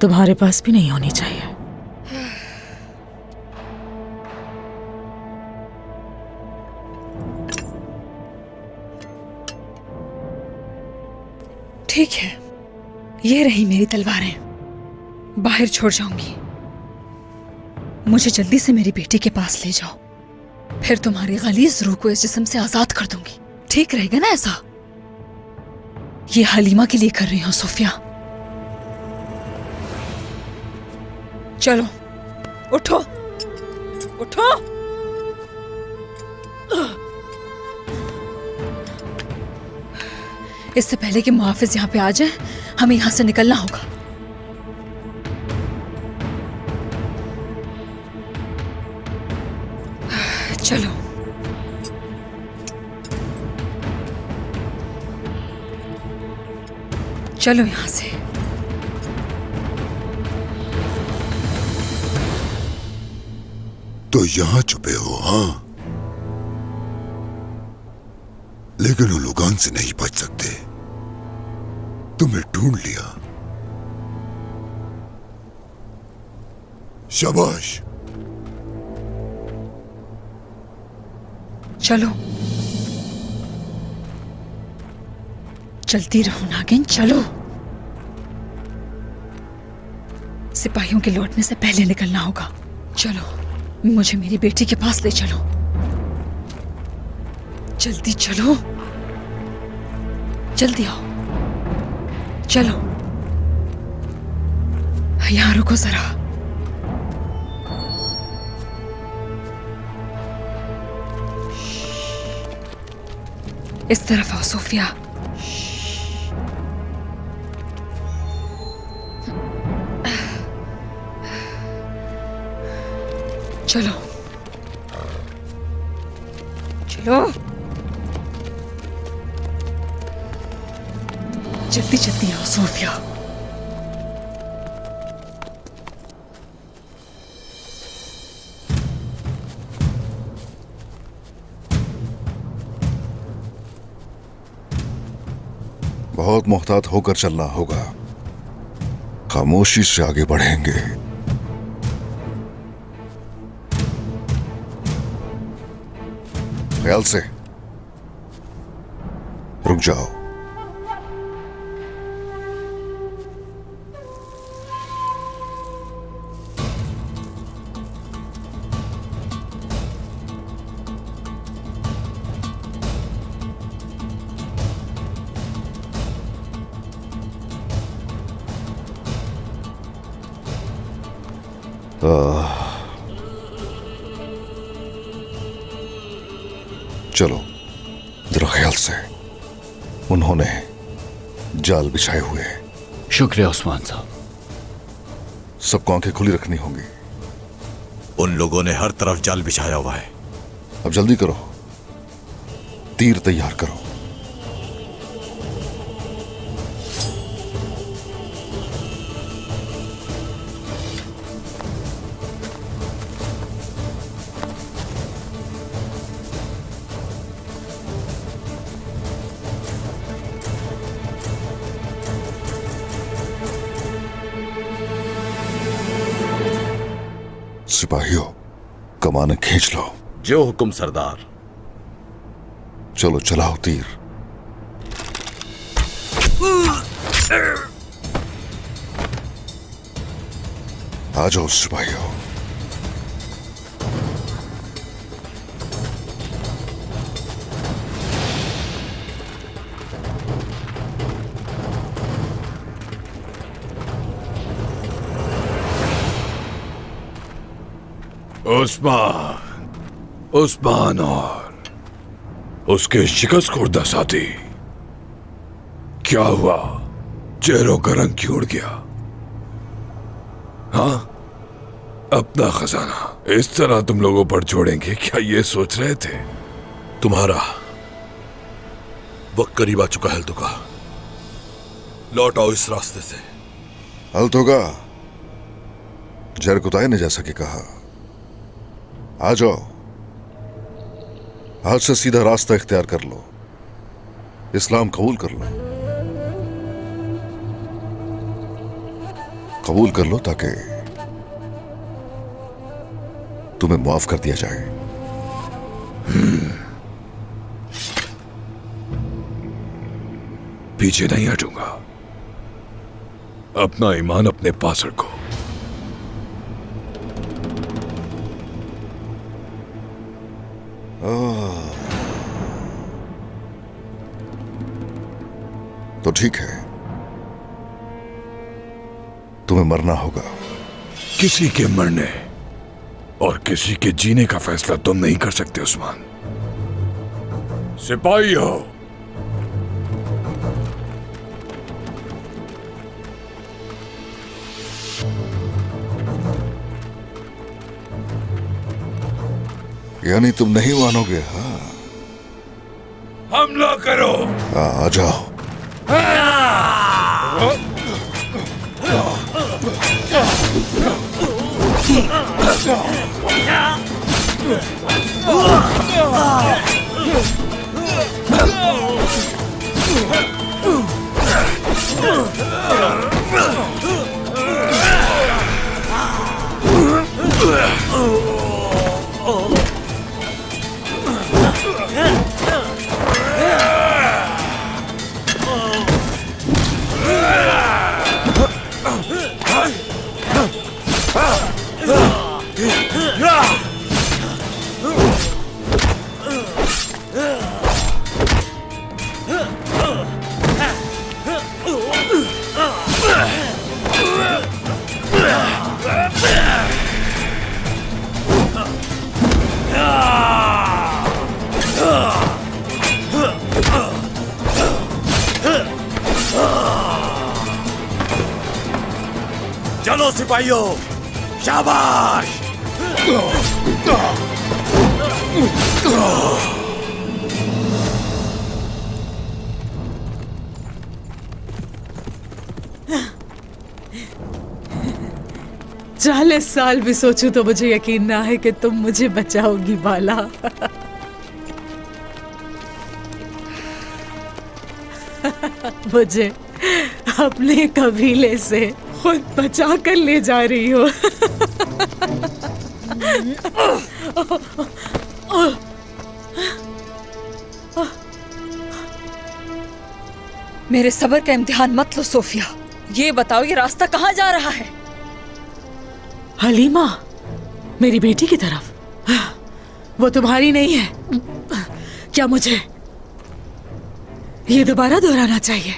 तुम्हारे पास भी नहीं होनी चाहिए। ठीक है, ये रही मेरी तलवारें। बाहर छोड़ जाऊंगी। मुझे जल्दी से मेरी बेटी के पास ले जाओ, फिर तुम्हारी गलीज रूह को इस जिस्म से आजाद कर दूंगी। ठीक रहेगा ना ऐसा? ये हलीमा के लिए कर रही हूं सोफिया। चलो उठो उठो। इससे पहले कि मुहाफिज यहाँ पे आ जाए, हमें यहाँ से निकलना होगा। चलो यहां से। तो यहां छुपे हो, हाँ? लेकिन उलूगान से नहीं बच सकते। तुम्हें ढूंढ लिया। शाबाश। चलो, चलती रहो नागिन, चलो। सिपाहियों के लौटने से पहले निकलना होगा। चलो, मुझे मेरी बेटी के पास ले चलो। जल्दी चलो, जल्दी आओ। चलो, यहां रुको जरा। इस तरफ आओ सोफिया। चलो चलो, जल्दी जल्दी आओ सोफिया। बहुत मोहतात होकर चलना होगा। खामोशी से आगे बढ़ेंगे। ख्याल से। रुक जाओ। चलो जरा ख्याल से। उन्होंने जाल बिछाए हुए हैं। शुक्रिया उस्मान साहब। सबको आंखें खुली रखनी होंगी। उन लोगों ने हर तरफ जाल बिछाया हुआ है। अब जल्दी करो, तीर तैयार करो। सिपाहियों, कमाने खींच लो। जो हुक्म सरदार। चलो चलाओ तीर। आ जाओ सिपाहियों। उस्मान और उसके शिकस्त खुर्दा साथी, क्या हुआ? चेहरों का रंग क्यों उड़ गया? हाँ, अपना खजाना इस तरह तुम लोगों पर छोड़ेंगे, क्या ये सोच रहे थे? तुम्हारा वक्त करीब आ चुका है अल्तुगा। लौट आओ इस रास्ते से। अल्तुगा, जरकुताई ने जैसा कि कहा, आ जाओ। आज से सीधा रास्ता इख्तियार कर लो। इस्लाम कबूल कर लो। कबूल कर लो ताकि तुम्हें माफ कर दिया जाए। पीछे नहीं हटूंगा। अपना ईमान अपने पास रखो। तो ठीक है, तुम्हें मरना होगा। किसी के मरने और किसी के जीने का फैसला तुम नहीं कर सकते उस्मान। सिपाही हो। यानी तुम नहीं मानोगे? हाँ, हमला करो। आ जाओ। चलो सिपाहियों, शाबाश। चालीस साल भी सोचूं तो मुझे यकीन ना है कि तुम मुझे बचाओगी बाला। मुझे अपने कबीले से खुद बचा कर ले जा रही हो। मेरे सब्र का इम्तिहान मत लो सोफिया। ये बताओ, ये रास्ता कहाँ जा रहा है? हलीमा, मेरी बेटी की तरफ। वो तुम्हारी नहीं है। क्या मुझे ये दोबारा दोहराना चाहिए?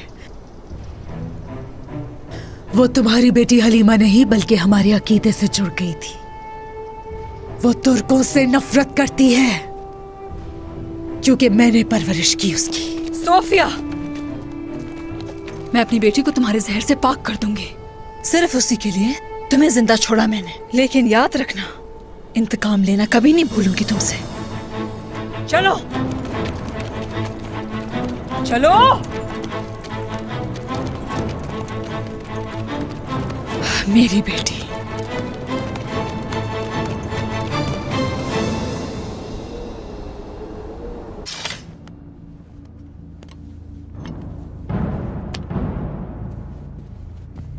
वो तुम्हारी बेटी हलीमा नहीं बल्कि हमारे अकीदे से जुड़ गई थी। वो तुर्कों से नफरत करती है क्योंकि मैंने परवरिश की उसकी। सोफिया, मैं अपनी बेटी को तुम्हारे जहर से पाक कर दूंगी। सिर्फ उसी के लिए तुम्हें जिंदा छोड़ा मैंने। लेकिन याद रखना, इंतकाम लेना कभी नहीं भूलूंगी तुमसे। चलो चलो। मेरी बेटी।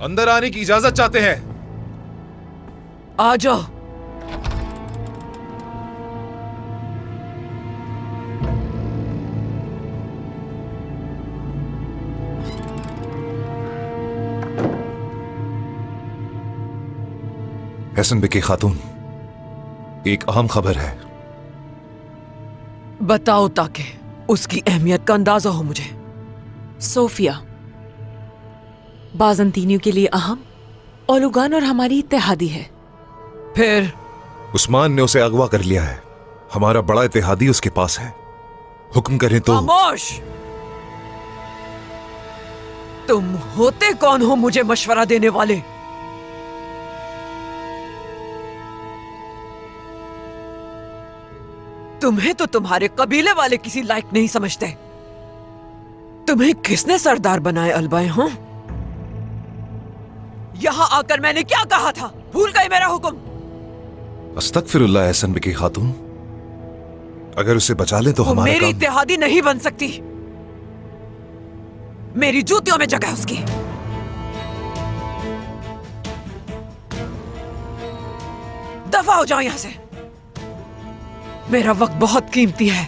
अंदर आने की इजाजत चाहते हैं। आ जाओ। हसन बिकी खातून, एक अहम खबर है। बताओ ताकि उसकी अहमियत का अंदाजा हो मुझे। सोफिया बाज़ंतीनियों के लिए अहम, ओलुगान और हमारी इत्तेहादी है। फिर उस्मान ने उसे अगवा कर लिया है। हमारा बड़ा इत्तेहादी उसके पास है। हुक्म करें तो। खामोश। तुम होते कौन हो मुझे मशवरा देने वाले? तुम्हें तो तुम्हारे कबीले वाले किसी लायक नहीं समझते। तुम्हें किसने सरदार बनाए अलबाए हो? यहां आकर मैंने क्या कहा था? भूल गई मेरा हुक्म? अस्तगफिरुल्लाह हसन बिकी खातून, अगर उसे बचा ले तो वो हमारा मेरी काम। इत्तेहादी नहीं बन सकती। मेरी जूतियों में जगह उसकी। दफा हो जाओ यहां से। मेरा वक्त बहुत कीमती है।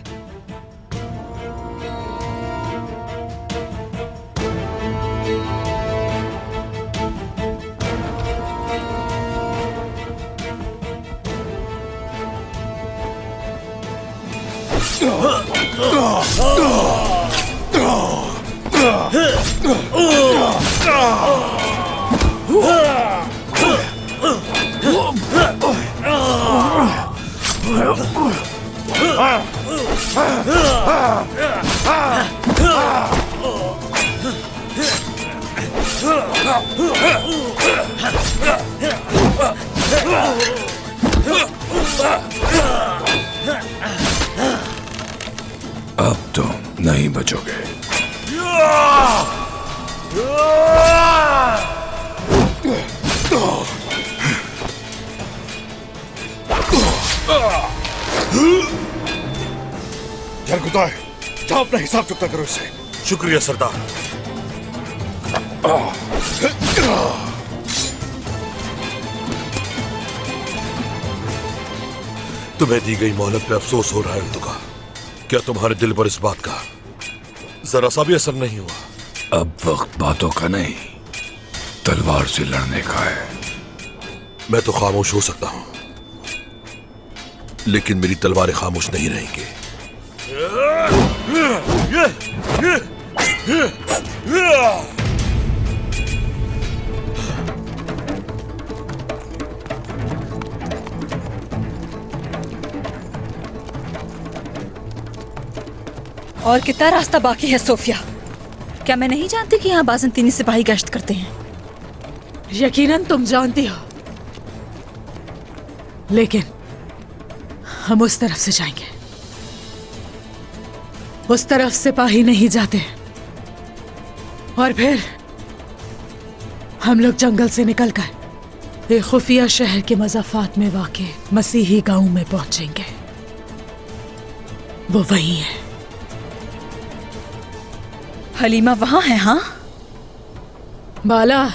अब तुम नहीं बचोगे। जरगुताए, जाओ अपना हिसाब चुकता करो इससे। शुक्रिया सरदार। तुम्हें दी गई मोहलत पे अफसोस हो रहा है तुका। क्या तुम्हारे दिल पर इस बात का जरा सा भी असर नहीं हुआ? अब वक्त बातों का नहीं, तलवार से लड़ने का है। मैं तो खामोश हो सकता हूं, लेकिन मेरी तलवारें खामोश नहीं रहेंगी। और कितना रास्ता बाकी है सोफिया? क्या मैं नहीं जानती कि यहाँ बाज़ंतीनी सिपाही गश्त करते हैं? यकीनन तुम जानती हो, लेकिन हम उस तरफ से जाएंगे। उस तरफ सिपाही नहीं जाते। और फिर हम लोग जंगल से निकलकर एक खुफिया शहर के मज़ाफ़ात में वाक़े मसीही गांव में पहुंचेंगे। वो वही है। हलीमा वहां है? हाँ बाला,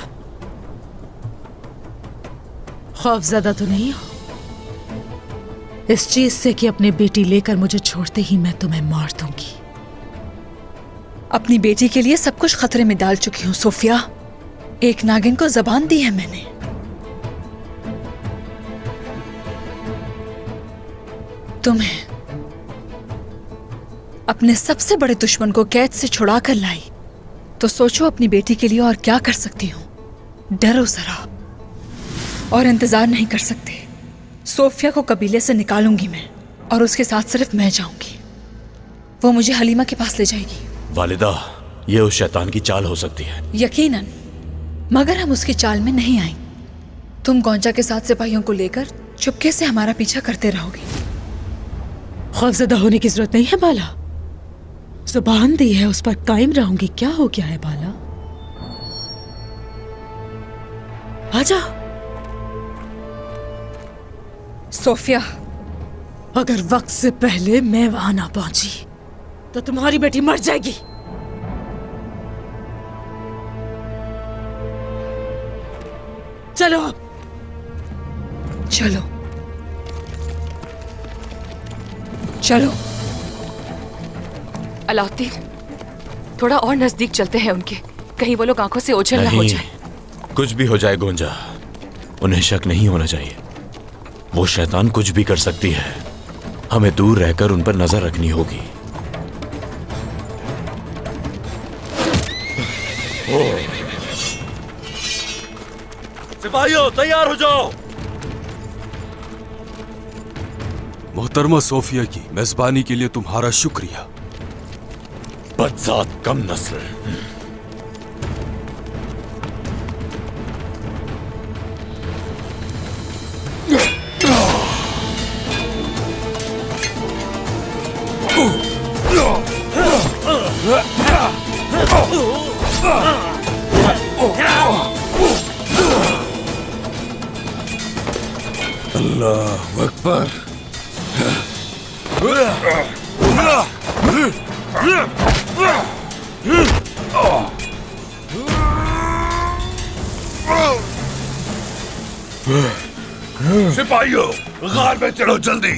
खौफज़दा तो नहीं हो इस चीज से कि अपनी बेटी लेकर मुझे छोड़ते ही मैं तुम्हें मार दूंगी? अपनी बेटी के लिए सब कुछ खतरे में डाल चुकी हूँ सोफिया। एक नागिन को जबान दी है मैंने। तुम्हें अपने सबसे बड़े दुश्मन को कैद से छुड़ा कर लाई, तो सोचो अपनी बेटी के लिए और क्या कर सकती हूँ। डरो जरा और इंतजार नहीं कर सकते। सोफिया को कबीले से निकालूंगी मैं, और उसके साथ सिर्फ मैं जाऊंगी। वो मुझे हलीमा के पास ले जाएगी। वालिदा, ये उस शैतान की चाल हो सकती है। यकीनन, मगर हम उसकी चाल में नहीं आएंगे। तुम गौंजा के साथ सिपाहियों को लेकर चुपके से हमारा पीछा करते रहोगे। खौफज़दा होने की जरूरत नहीं है बाला। जुबान दी है, उस पर कायम रहूंगी। क्या हो गया है बाला? आजा। सोफिया, अगर वक्त से पहले मैं वहां ना पहुंची तो तुम्हारी बेटी मर जाएगी। चलो अब। चलो चलो। अलाउद्दीन, थोड़ा और नजदीक चलते हैं उनके, कहीं वो लोग आंखों से ओझल ना हो नहीं, जाए। कुछ भी हो जाए गोंजा, उन्हें शक नहीं होना चाहिए। वो शैतान कुछ भी कर सकती है। हमें दूर रहकर उन पर नजर रखनी होगी। सिपाहियों, तैयार हो जाओ। मोहतरमा सोफिया की मेजबानी के लिए तुम्हारा शुक्रिया। बदजात कम नस्ल। अल्लाह अकबर। सिपाहियों, गार में चलो जल्दी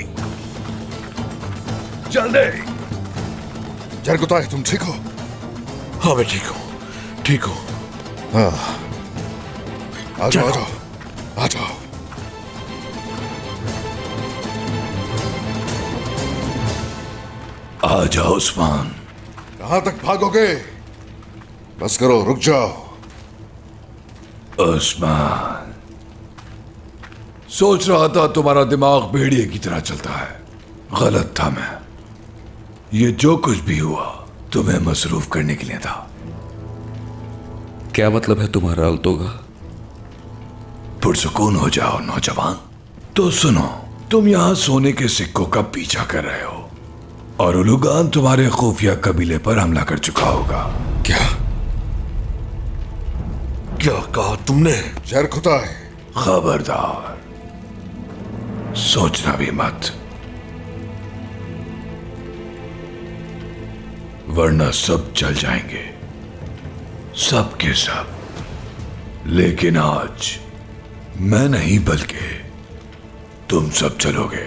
जल्दी। जरगुताए, तुम ठीक हो? हाँ मैं ठीक हूँ, ठीक हूँ। हाँ, आ जाओ आ जाओ आ जाओ। आ जाओ उस्मान। कहां तक भागोगे? बस करो, रुक जाओ। उस्मान, सोच रहा था तुम्हारा दिमाग भेड़िए की तरह चलता है। गलत था मैं। ये जो कुछ भी हुआ तुम्हें मसरूफ करने के लिए था। क्या मतलब है तुम्हारा अल्तोगा? पुरसुकून हो जाओ नौजवान। तो सुनो, तुम यहां सोने के सिक्कों का पीछा कर रहे हो और उलुगान तुम्हारे खुफिया कबीले पर हमला कर चुका होगा। क्या क्या कहा तुमने? जरगुताए, खबरदार, सोचना भी मत, वरना सब चल जाएंगे, सब के सब। लेकिन आज मैं नहीं बल्कि तुम सब चलोगे।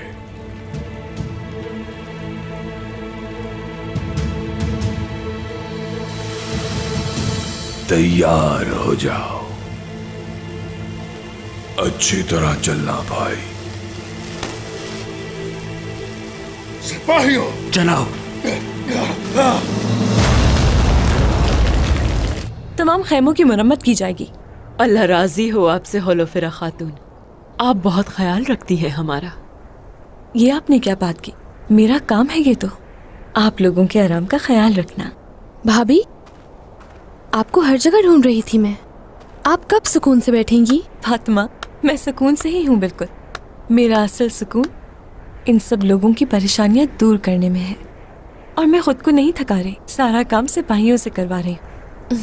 तैयार हो जाओ, अच्छी तरह चलना भाई। सिपाहियों चलाओ। तमाम खैमों की मरम्मत की जाएगी। अल्लाह राजी हो आपसे होलोफिरा खातून, आप बहुत ख्याल रखती हैं हमारा। ये आपने क्या बात की? मेरा काम है ये तो, आप लोगों के आराम का ख्याल रखना। भाभी, आपको हर जगह ढूंढ रही थी मैं। आप कब सुकून से बैठेंगी? फातिमा, मैं सुकून से ही हूँ बिल्कुल। मेरा असल सुकून इन सब लोगों की परेशानियां दूर करने में है, और मैं खुद को नहीं थका रही, सारा काम सिपाहियों से करवा रही हूँ।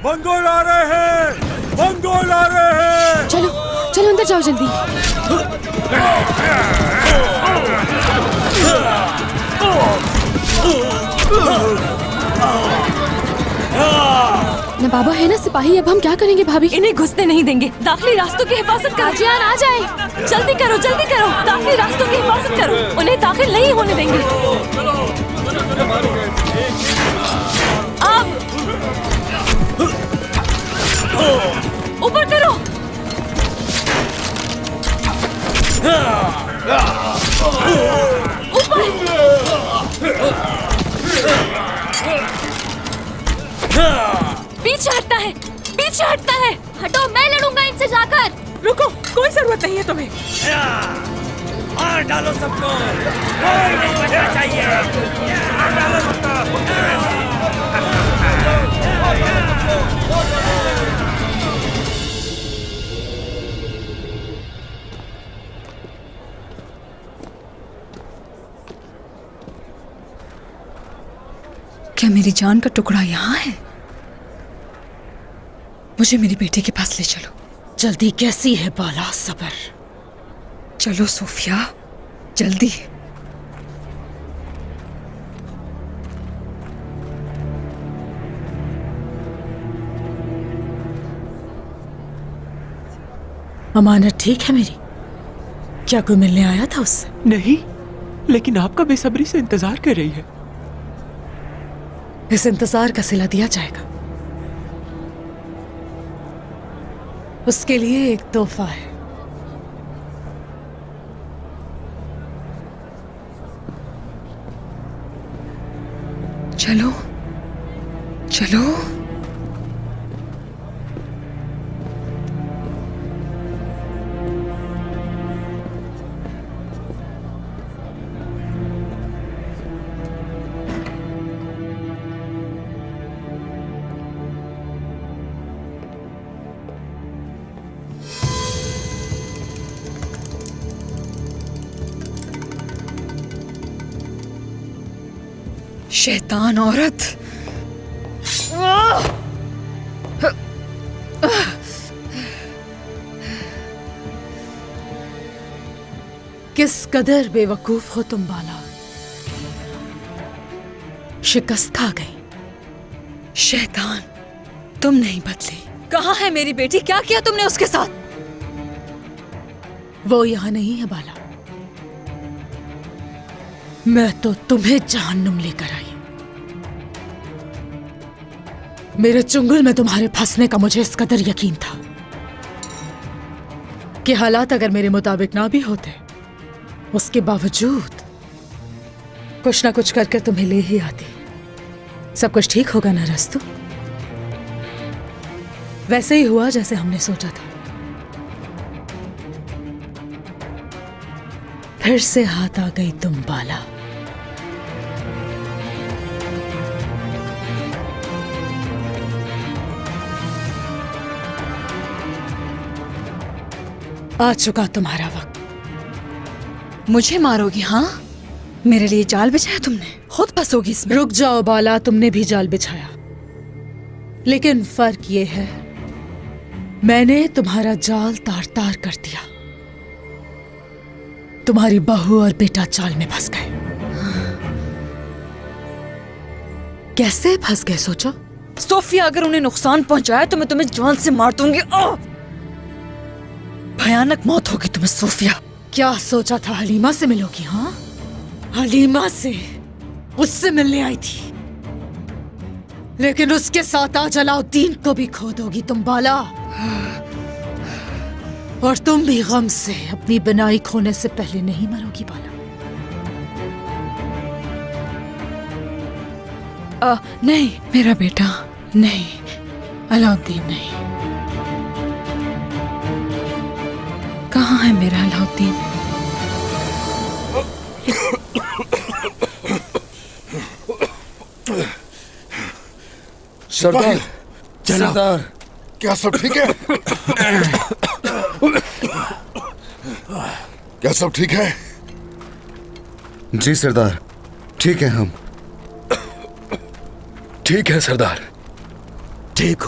मंगोल आ रहे हैं, मंगोल आ रहे हैं। चलो चलो अंदर जाओ जल्दी। ना बाबा है ना सिपाही, अब हम क्या करेंगे भाभी? इन्हें घुसने नहीं देंगे, दाखिली रास्तों की हिफाजत करो। जान आ जाए, जल्दी करो जल्दी करो, दाखिली रास्तों की हिफाजत करो, उन्हें दाखिल नहीं होने देंगे। अब ऊपर करो। पीछे हटना है, पीछे हटना है। हटो, मैं लड़ूंगा इनसे जाकर। रुको, कोई जरूरत नहीं है तुम्हें। मार डालो सबको, कोई नहीं बचना चाहिए। मार डालो सबको। क्या मेरी जान का टुकड़ा यहाँ है? मुझे मेरी बेटी के पास ले चलो। जल्दी कैसी है बाला, सबर। चलो सोफिया, जल्दी। अमानत ठीक है मेरी? क्या कोई मिलने आया था उससे? नहीं, लेकिन आपका बेसब्री से इंतजार कर रही है। इस इंतजार का सिला दिया जाएगा। उसके लिए एक तोहफा है। चलो चलो। शैतान औरत। किस कदर बेवकूफ हो तुम बाला, शिकस्त खा गई। शैतान, तुम नहीं बदली। कहाँ है मेरी बेटी? क्या किया तुमने उसके साथ? वो यहां नहीं है बाला, मैं तो तुम्हें जहन्नुम लेकर आई हूं। मेरे चुंगल में तुम्हारे फंसने का मुझे इस कदर यकीन था कि हालात अगर मेरे मुताबिक ना भी होते, उसके बावजूद कुछ ना कुछ करके तुम्हें ले ही आती। सब कुछ ठीक होगा ना रस्तु? वैसे ही हुआ जैसे हमने सोचा था। फिर से हाथ आ गई तुम बाला। आ चुका तुम्हारा वक्त। मुझे मारोगी? हाँ, मेरे लिए जाल बिछाया तुमने, खुद फंसोगी इसमें। रुक जाओ बाला, तुमने भी जाल बिछाया, लेकिन फर्क ये है मैंने तुम्हारा जाल तार तार कर दिया। तुम्हारी बहू और बेटा जाल में फंस गए। कैसे फंस गए सोचो? सोफिया, अगर उन्हें नुकसान पहुंचाया तो मैं तुम्हें जान से मार दूंगी। भयानक मौत होगी तुम्हें सोफिया। क्या सोचा था हलीमा से मिलोगी? हाँ, हलीमा से, उससे मिलने आई थी, लेकिन उसके साथ आज अलाउद्दीन को भी खो दोगी तुम बाला। और तुम भी गम से अपनी बनाई खोने से पहले नहीं मरोगी बाला। नहीं मेरा बेटा, नहीं अलाउद्दीन नहीं। कहाँ है मेरा अलाउद्दीन? सरदार, सरदार, क्या सब ठीक है? क्या सब ठीक है? जी सरदार, ठीक है हम। ठीक है सरदार। ठीक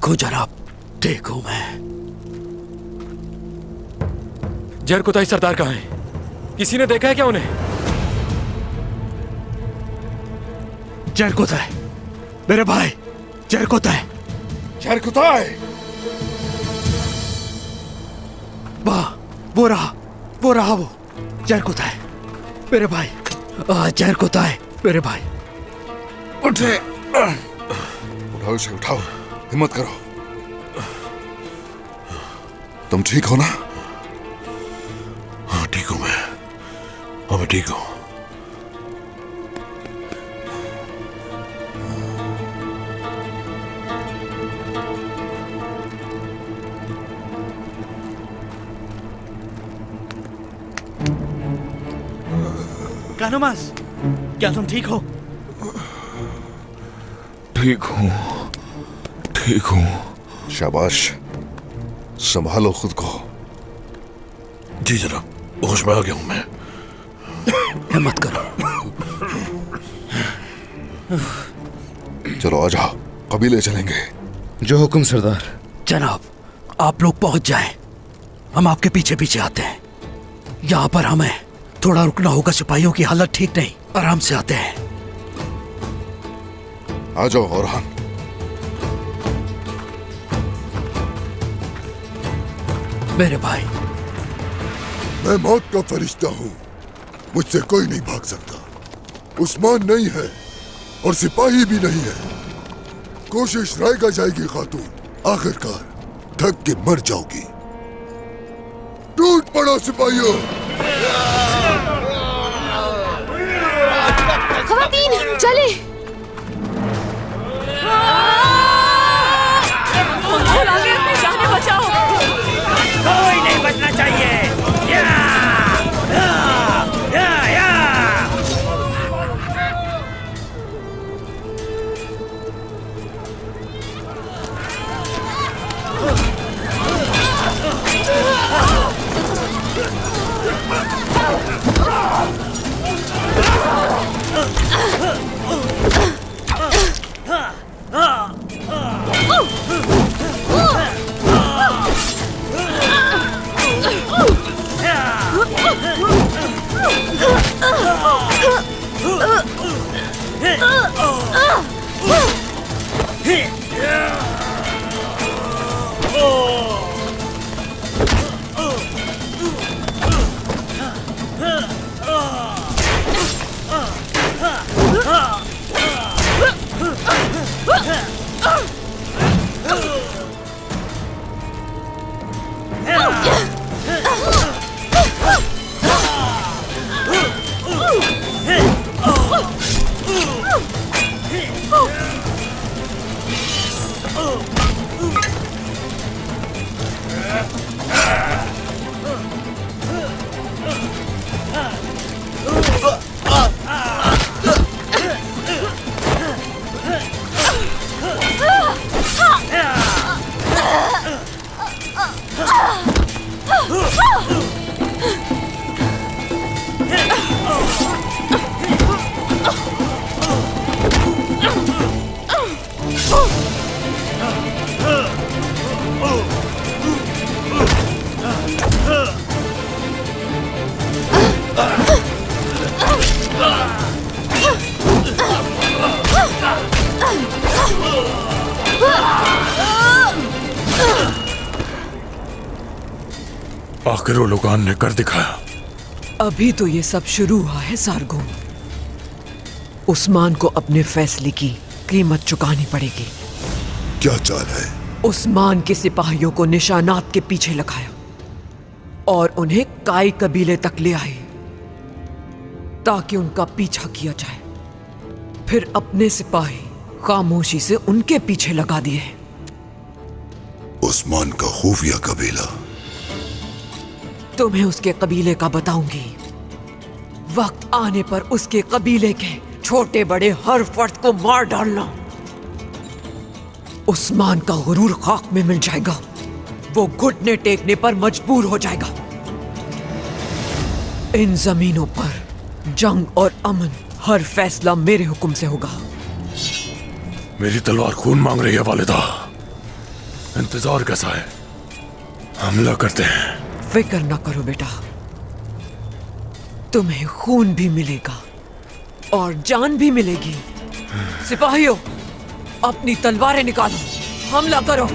हूँ जनाब, ठीक हूँ मैं। जरकुताई सरदार कहाँ है? किसी ने देखा है क्या उन्हें? जरकुताई, मेरे भाई जरकुताई। जरकुताई, वाह, वो रहा वो जरकुताई, मेरे भाई। जरकुताई, मेरे भाई। उठे, उठाओ इसे, उठाओ, हिम्मत करो। तुम ठीक हो ना? हाँ ठीक हूं मैं, हाँ मैं ठीक हूं। कानोमास, क्या तुम ठीक हो? ठीक हूं, ठीक हूं। शाबाश, संभालो खुद को। जी जनाब, होश में आ गया हूं मैं। हिम्मत करो। चलो आ जाओ, कबीले चलेंगे। जो हुक्म सरदार। जनाब, आप लोग पहुंच जाएं, हम आपके पीछे पीछे आते हैं। यहाँ पर हमें थोड़ा रुकना होगा, सिपाहियों की हालत ठीक नहीं। आराम से आते हैं। आ जाओ औरहान। मेरे भाई, मैं मौत का फरिश्ता हूं, मुझसे कोई नहीं भाग सकता। उस्मान नहीं है और सिपाही भी नहीं है। कोशिश रहेगा जाएगी खातून, आखिरकार थक के मर जाओगी। टूट पड़ो सिपाहियों। खवातीन चले। बचाओ, कोई नहीं बचना चाहिए। या, या, या। आखिर उलूगान ने कर दिखाया। अभी तो ये सब शुरू हुआ है सारगोन। उस्मान को अपने फैसले की कीमत चुकानी पड़ेगी। क्या चाल है? उस्मान के सिपाहियों को निशानात के पीछे लगाया और उन्हें काई कबीले तक ले आए ताकि उनका पीछा किया जाए। फिर अपने सिपाही खामोशी से उनके पीछे लगा दिए। उस्मान का खुफिया कबीला। तुम्हें उसके कबीले का बताऊंगी। वक्त आने पर उसके कबीले के छोटे बड़े हर फर्द को मार डालना। उस्मान का गुरूर खाक में मिल जाएगा। वो घुटने टेकने पर मजबूर हो जाएगा। इन जमीनों पर जंग और अमन हर फैसला मेरे हुक्म से होगा। मेरी तलवार खून मांग रही है वालिदा। इंतजार कैसा है? हमला करते हैं। फिक्र ना करो बेटा, तुम्हें खून भी मिलेगा और जान भी मिलेगी। सिपाहियों, अपनी तलवारें निकालो, हमला करो।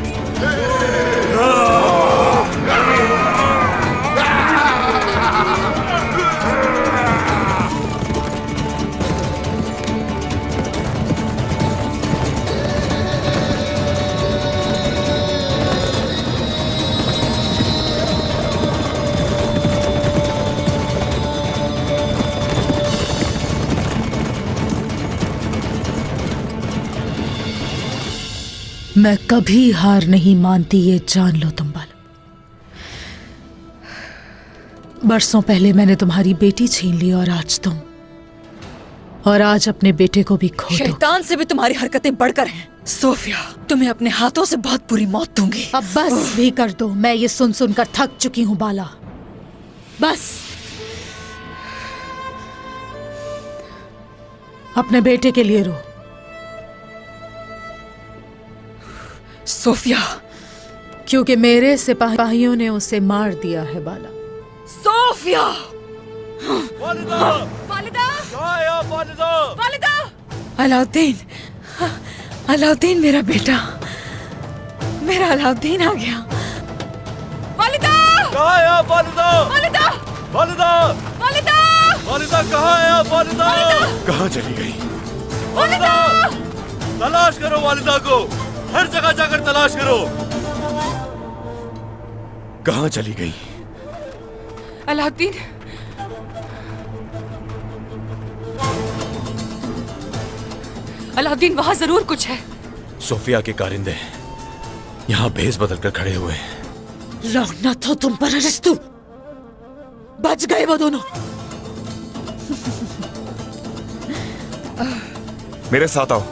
मैं कभी हार नहीं मानती, ये जान लो तुम बालक। बरसों पहले मैंने तुम्हारी बेटी छीन ली और आज अपने बेटे को भी खो दो। शैतान से भी तुम्हारी हरकतें बढ़कर हैं। सोफिया, तुम्हें अपने हाथों से बहुत बुरी मौत दूंगी। अब बस भी कर दो, मैं ये सुन सुनकर थक चुकी हूँ बाला। बस अपने बेटे के लिए रो। सोफिया, क्योंकि मेरे सिपाहियों ने उसे मार दिया है बाला। सोफिया! वालिदा! वालिदा! कहाँ है आप वालिदा? वालिदा! अलाउद्दीन, अलाउद्दीन मेरा बेटा, मेरा अलाउद्दीन आ गया। वालिदा! कहाँ है आप वालिदा? वालिदा! वालिदा! वालिदा! वालिदा कहाँ है आप वालिदा? कहाँ चली गई? वालिदा! तलाश करो वालिदा को, हर जगह जाकर तलाश करो। कहाँ चली गई? अलाउद्दीन, अलाउद्दीन वहां जरूर कुछ है। सोफिया के कारिंदे यहाँ भेस बदल कर खड़े हुए हैं। लानत हो तुम पर अरिस्तु, बच गए वो दोनों। मेरे साथ आओ।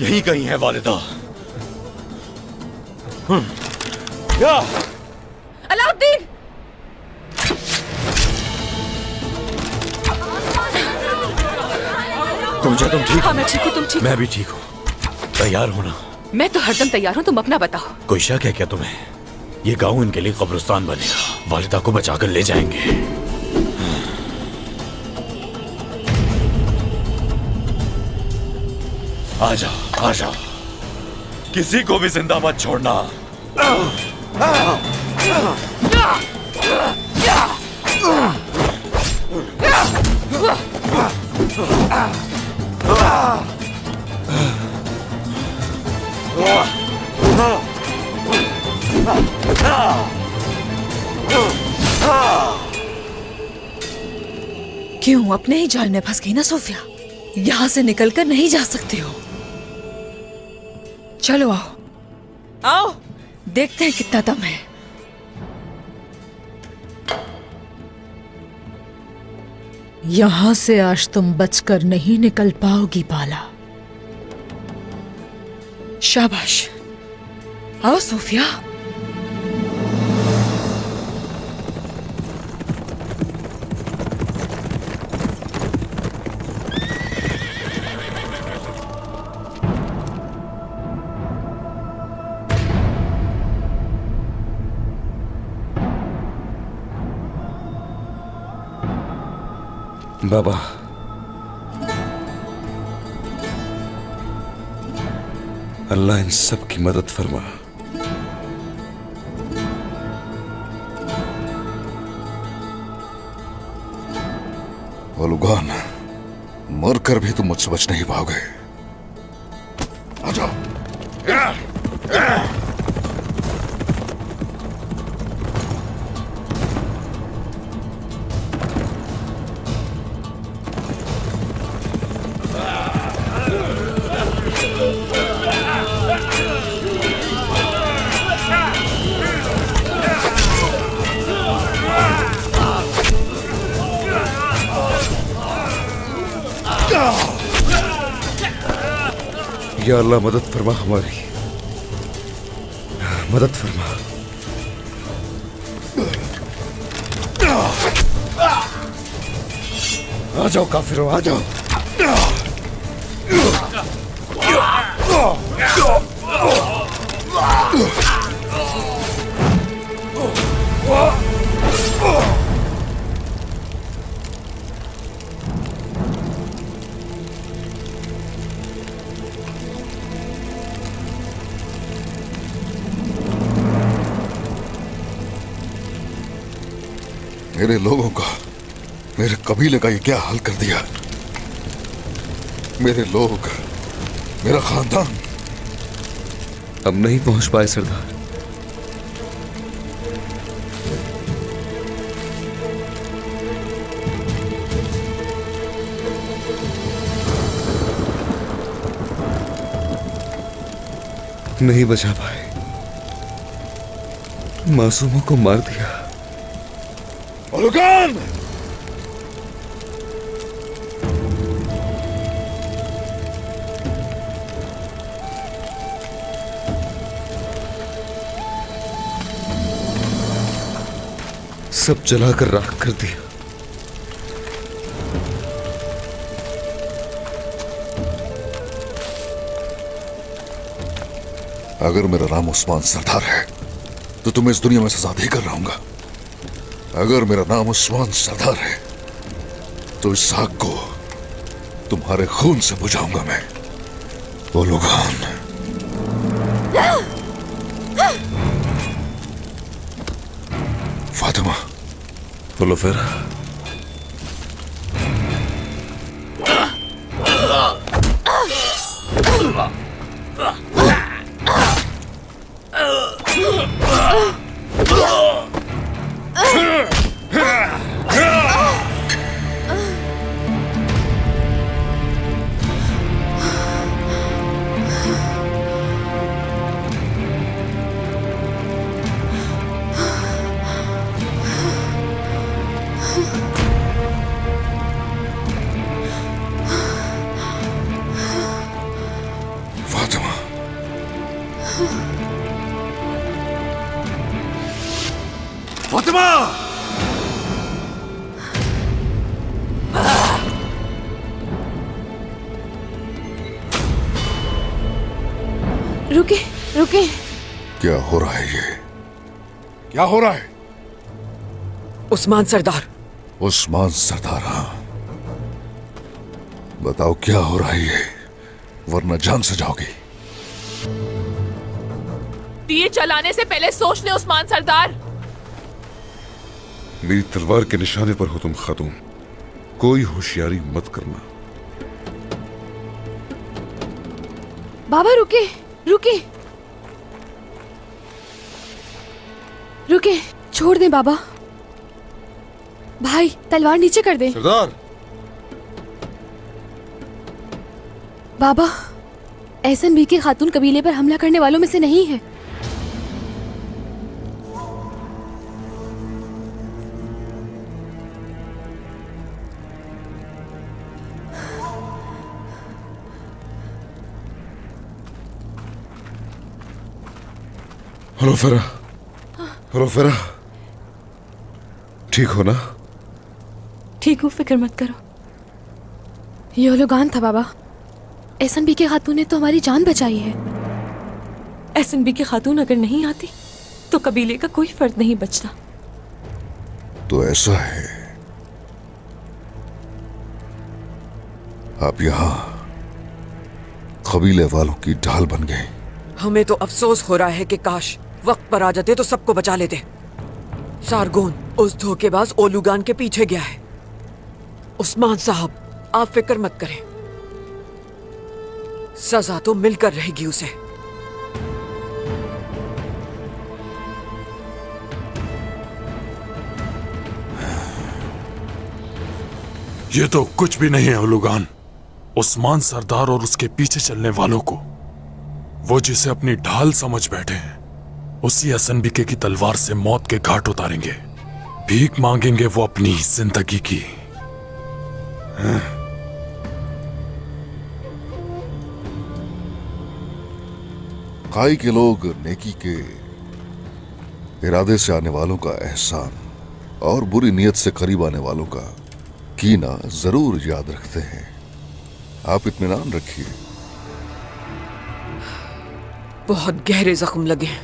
यहीं कहीं है वालिदा। अलाउद्दीन! कुंजा, तुम ठीक? हाँ मैं ठीक हूँ, तुम ठीक? मैं भी ठीक हूँ। तैयार होना। मैं तो हरदम तैयार हूँ, तुम अपना बताओ। कोई शक है क्या तुम्हें? ये गांव इनके लिए कब्रिस्तान बनेगा। वालिदा को बचाकर ले जाएंगे। आ जाओ, आ जाओ। किसी को भी जिंदा मत छोड़ना। क्यों अपने ही जाल में फंस गई ना सोफिया? यहाँ से निकलकर नहीं जा सकती हो। चलो आओ, आओ देखते हैं कितना दम है। यहां से आज तुम बचकर नहीं निकल पाओगी बाला। शाबाश, आओ सोफिया। बाबा, अल्लाह इन सब की मदद फरमा। ओलुगान, मरकर भी तुम मुझसे बच नहीं पाओगे। आ जाओ। या अल्लाह मदद फरमा, हमारी मदद फरमा। आ जाओ काफिरों, आ जाओ। मेरे लोगों का, मेरे कबीले का ये क्या हाल कर दिया। मेरे लोग, मेरा खानदान। हम नहीं पहुंच पाए सरदार। नहीं बचा पाए, मासूमों को मार दिया। ओलुगान! सब जलाकर राख कर दिया। अगर मेरा नाम उस्मान सरदार है तो तुम्हें इस दुनिया में सजा देकर रहूंगा। अगर मेरा नाम उस्मान सरदार है तो इस आग को तुम्हारे खून से बुझाऊंगा मैं। ओलुगान। फातिमा। बोलो फिर। फातिमा! रुके रुके। क्या हो रहा है ये? क्या हो रहा है? उस्मान सरदार। उस्मान सरदार, हाँ। बताओ क्या हो रहा है ये, वरना जान से जाओगी। तीर चलाने से पहले सोच ले उस्मान सरदार। मेरी तलवार के निशाने पर हो तुम खातून, कोई होशियारी मत करना। बाबा रुके रुके रुके, छोड़ दे बाबा। भाई तलवार नीचे कर दे। सरदार! बाबा, एहसन बी के खातून कबीले पर हमला करने वालों में से नहीं है। हेलो फेरा, हेलो फेरा, ठीक हो ना? ठीक हूँ, फिक्र मत करो। ये ओलुगान था बाबा। एहसन बी के खातून ने तो हमारी जान बचाई है। एहसन बी के खातून अगर नहीं आती तो कबीले का कोई फर्द नहीं बचता। तो ऐसा है, आप यहाँ कबीले वालों की ढाल बन गए। हमें तो अफसोस हो रहा है कि काश वक्त पर आ जाते तो सबको बचा लेते। सारगोन उस धोखेबाज ओलूगान के पीछे गया है। उस्मान साहब, आप फिक्र मत करें, सजा तो मिलकर रहेगी उसे। ये तो कुछ भी नहीं है ओलूगान। उस्मान सरदार और उसके पीछे चलने वालों को वो जिसे अपनी ढाल समझ बैठे हैं, उसी असनबिके की तलवार से मौत के घाट उतारेंगे। भीख मांगेंगे वो अपनी जिंदगी की। काई के लोग नेकी के इरादे से आने वालों का एहसान और बुरी नीयत से करीब आने वालों का कीना जरूर याद रखते हैं। आप इत्मीनान रखिए। बहुत गहरे जख्म लगे हैं,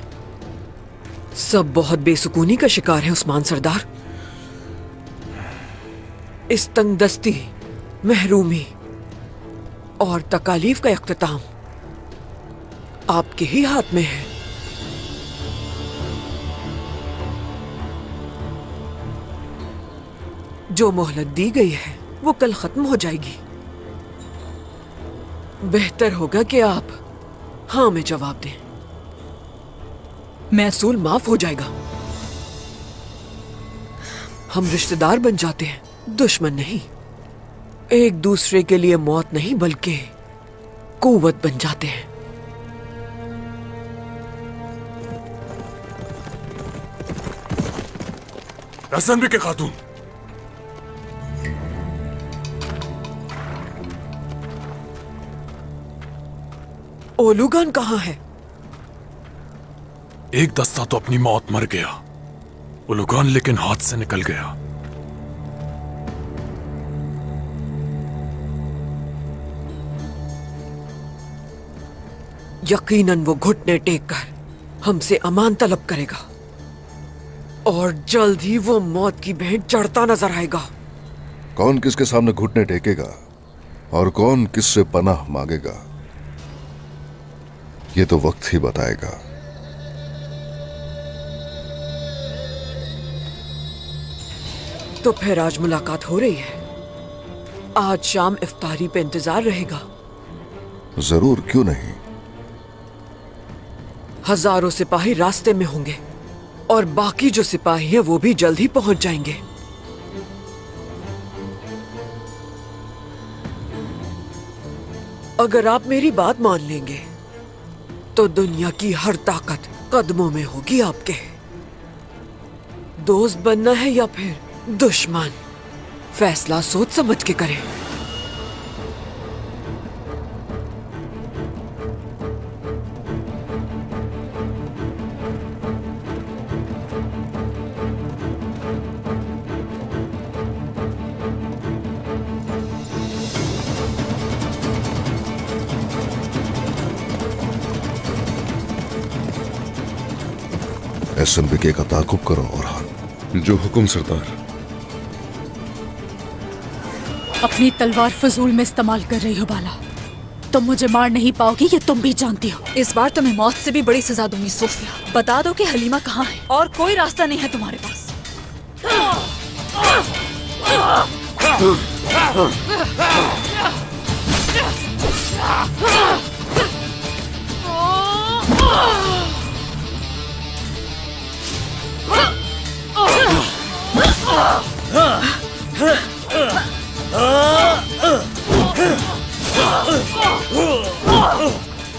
सब बहुत बेसुकूनी का शिकार है उस्मान सरदार। इस तंगदस्ती, महरूमी और तकालीफ का इख्तिताम आपके ही हाथ में है। जो मोहलत दी गई है वो कल खत्म हो जाएगी। बेहतर होगा कि आप हाँ में जवाब दें। महसूल माफ हो जाएगा। हम रिश्तेदार बन जाते हैं, दुश्मन नहीं। एक दूसरे के लिए मौत नहीं बल्कि कुव्वत बन जाते हैं। असनबिके खातून, ओलूगान कहाँ है? एक दस्ता तो अपनी मौत मर गया, ओलूगान लेकिन हाथ से निकल गया। यकीनन वो घुटने टेक कर हमसे अमान तलब करेगा और जल्द ही वो मौत की भेंट चढ़ता नजर आएगा। कौन किसके सामने घुटने टेकेगा और कौन किससे पनाह मांगेगा, ये तो वक्त ही बताएगा। तो फिर आज मुलाकात हो रही है। आज शाम इफ्तारी पे इंतजार रहेगा। जरूर, क्यों नहीं। हजारों सिपाही रास्ते में होंगे और बाकी जो सिपाही हैं वो भी जल्द ही पहुंच जाएंगे। अगर आप मेरी बात मान लेंगे तो दुनिया की हर ताकत कदमों में होगी आपके। दोस्त बनना है या फिर दुश्मन, फैसला सोच समझ के करें। एसएनबीके का ताकुब करो औरहान। जो हुक्म सरदार। अपनी तलवार फजूल में इस्तेमाल कर रही हो बाला। तुम मुझे मार नहीं पाओगी, ये तुम भी जानती हो। इस बार तुम्हें मौत से भी बड़ी सजा दूंगी सोफिया। बता दो कि हलीमा कहाँ है और कोई रास्ता नहीं है तुम्हारे पास।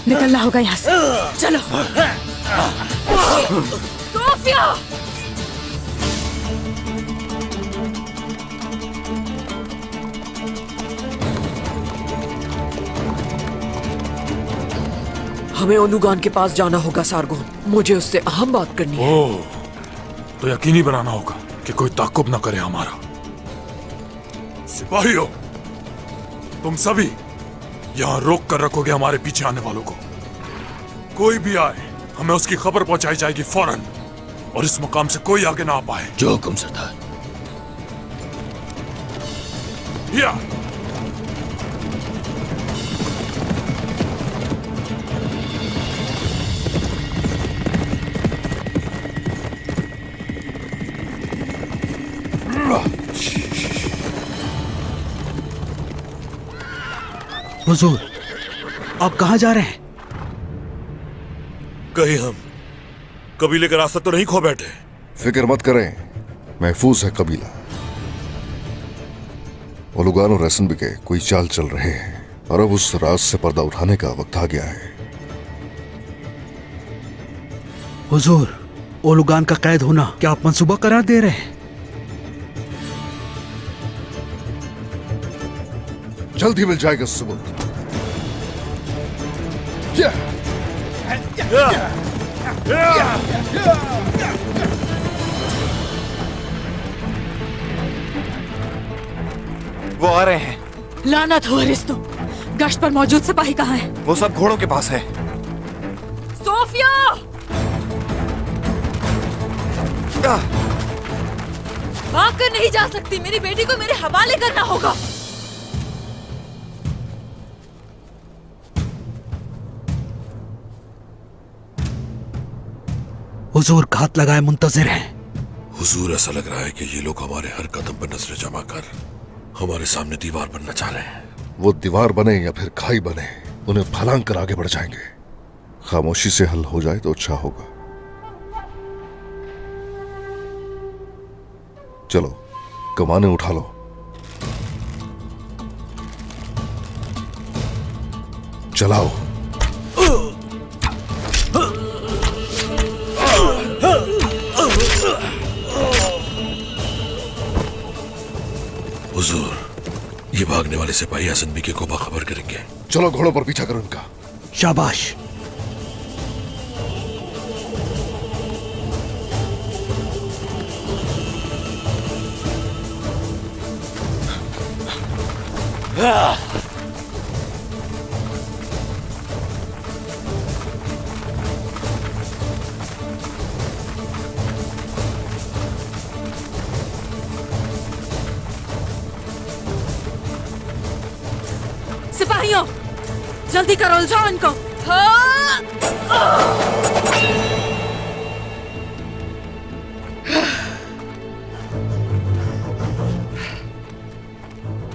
निकलना होगा यहाँ से। चलो सोफिया। हमें ओलूगान के पास जाना होगा सारगोन। मुझे उससे अहम बात करनी है। ओह, तो यकीनी बनाना होगा कि कोई ताकुब ना करे हमारा। सिपाहियों, तुम सभी यहाँ रोक कर रखोगे हमारे पीछे आने वालों को। कोई भी आए हमें उसकी खबर पहुंचाई जाएगी फौरन, और इस मुकाम से कोई आगे ना आ पाए। जो हुक्म सरदार। या हुजूर, आप कहाँ जा रहे हैं? कहीं हम कबीले का रास्ता तो नहीं खो बैठे? फिक्र मत करें, महफूज है कबीला। ओलुगान और एसएनबी के कोई चाल चल रहे हैं और अब उस राज से पर्दा उठाने का वक्त आ गया है। हुजूर, ओलुगान का कैद होना क्या आप मंसूबा करार दे रहे हैं? जल्दी मिल जाएगा सबूत। वो आ रहे हैं। लानत हो अरिस्तो, गश्त पर मौजूद सिपाही कहाँ हैं? वो सब घोड़ों के पास है। सोफिया! भाग कर नहीं जा सकती, मेरी बेटी को मेरे हवाले करना होगा। हुजूर, घात लगाए मुंतजिर हैं। हुजूर, ऐसा लग रहा है कि ये लोग हमारे हर कदम पर नजरें जमा कर हमारे सामने दीवार बनना चाह रहे हैं। वो दीवार बने या फिर खाई बने, उन्हें फलांग कर आगे बढ़ जाएंगे। खामोशी से हल हो जाए तो अच्छा होगा। चलो, कमाने उठा लो। चलाओ। हुजूर, ये भागने वाले सिपाही एसएनबी को बाखबर करेंगे। चलो, घोड़ों पर पीछा करो इनका। शाबाश। सिपाहियों, जल्दी करो, उलझाओ इनको।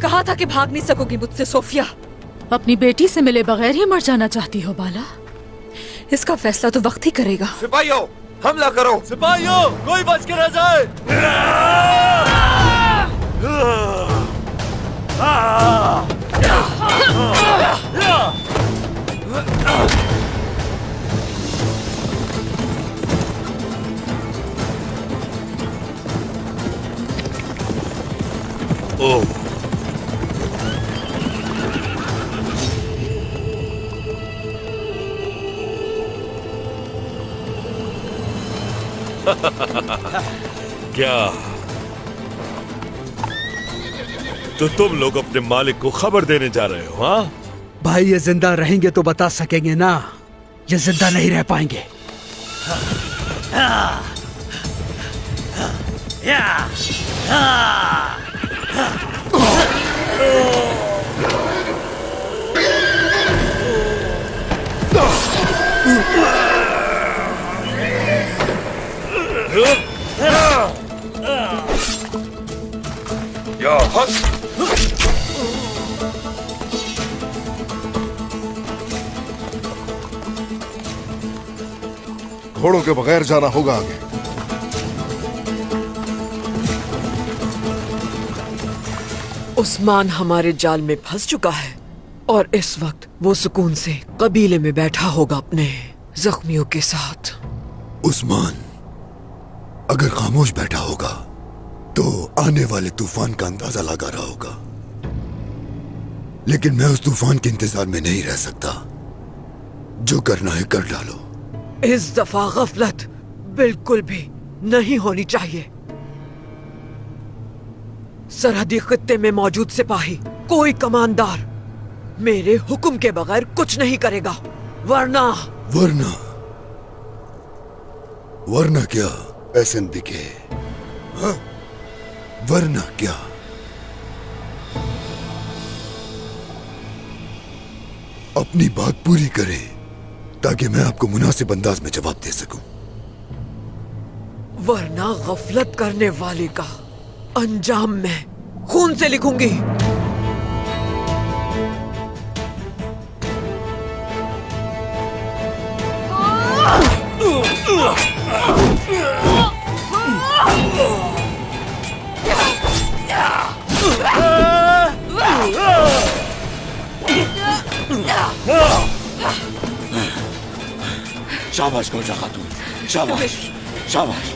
कहा था कि भाग नहीं सकोगी मुझसे सोफिया। अपनी बेटी से मिले बगैर ही मर जाना चाहती हो बाला? इसका फैसला तो वक्त ही करेगा। सिपाहियों, हमला करो। सिपाहियों, कोई बच के रह जाए। ओह, क्या तो तुम लोग अपने मालिक को खबर देने जा रहे हो? हाँ भाई, ये जिंदा रहेंगे तो बता सकेंगे ना, ये जिंदा नहीं रह पाएंगे। घोड़ों के बगैर जाना होगा आगे। उस्मान हमारे जाल में फंस चुका है और इस वक्त वो सुकून से कबीले में बैठा होगा अपने जख्मियों के साथ। उस्मान अगर खामोश बैठा होगा तो आने वाले तूफान का अंदाजा लगा रहा होगा, लेकिन मैं उस तूफान के इंतजार में नहीं रह सकता। जो करना है कर डालो। इस दफा गफलत बिल्कुल भी नहीं होनी चाहिए। सरहदी खित्ते में मौजूद सिपाही, कोई कमांदार मेरे हुक्म के बगैर कुछ नहीं करेगा, वरना वरना क्या एसएनबी के? हाँ? वरना क्या? अपनी बात पूरी करें ताकि मैं आपको मुनासिब अंदाज में जवाब दे सकूं। वरना गफलत करने वाले का अंजाम मैं खून से लिखूंगी। शाबाश गोंजा खातून, शाबाश शाबाश।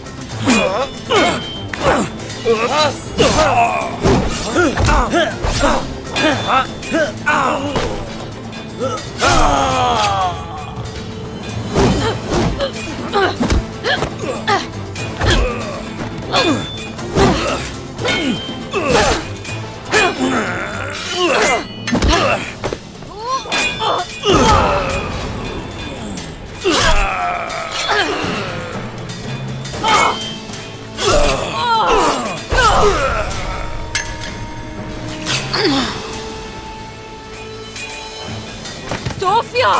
सोफिया!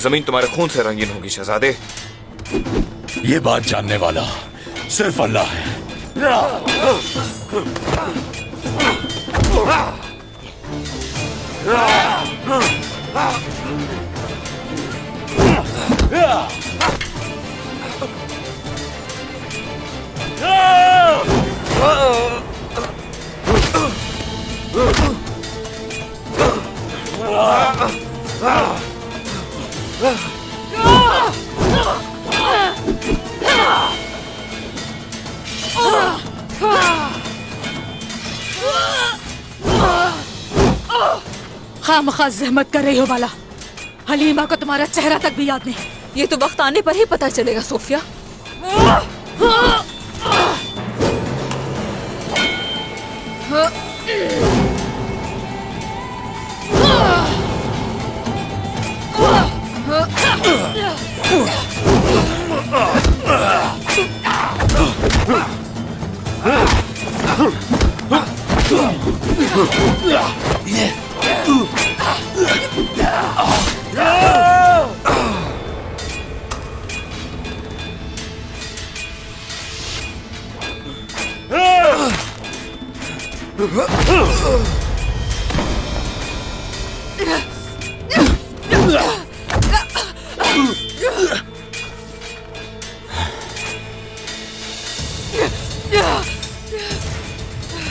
जमीन तुम्हारे खून से रंगीन होगी शहजादे। ये बात जानने वाला सिर्फ अल्लाह है। खामखा जहमत कर रही हो बाला। हलीमा को तुम्हारा चेहरा तक भी याद नहीं। ये तो वक्त आने पर ही पता चलेगा सोफिया।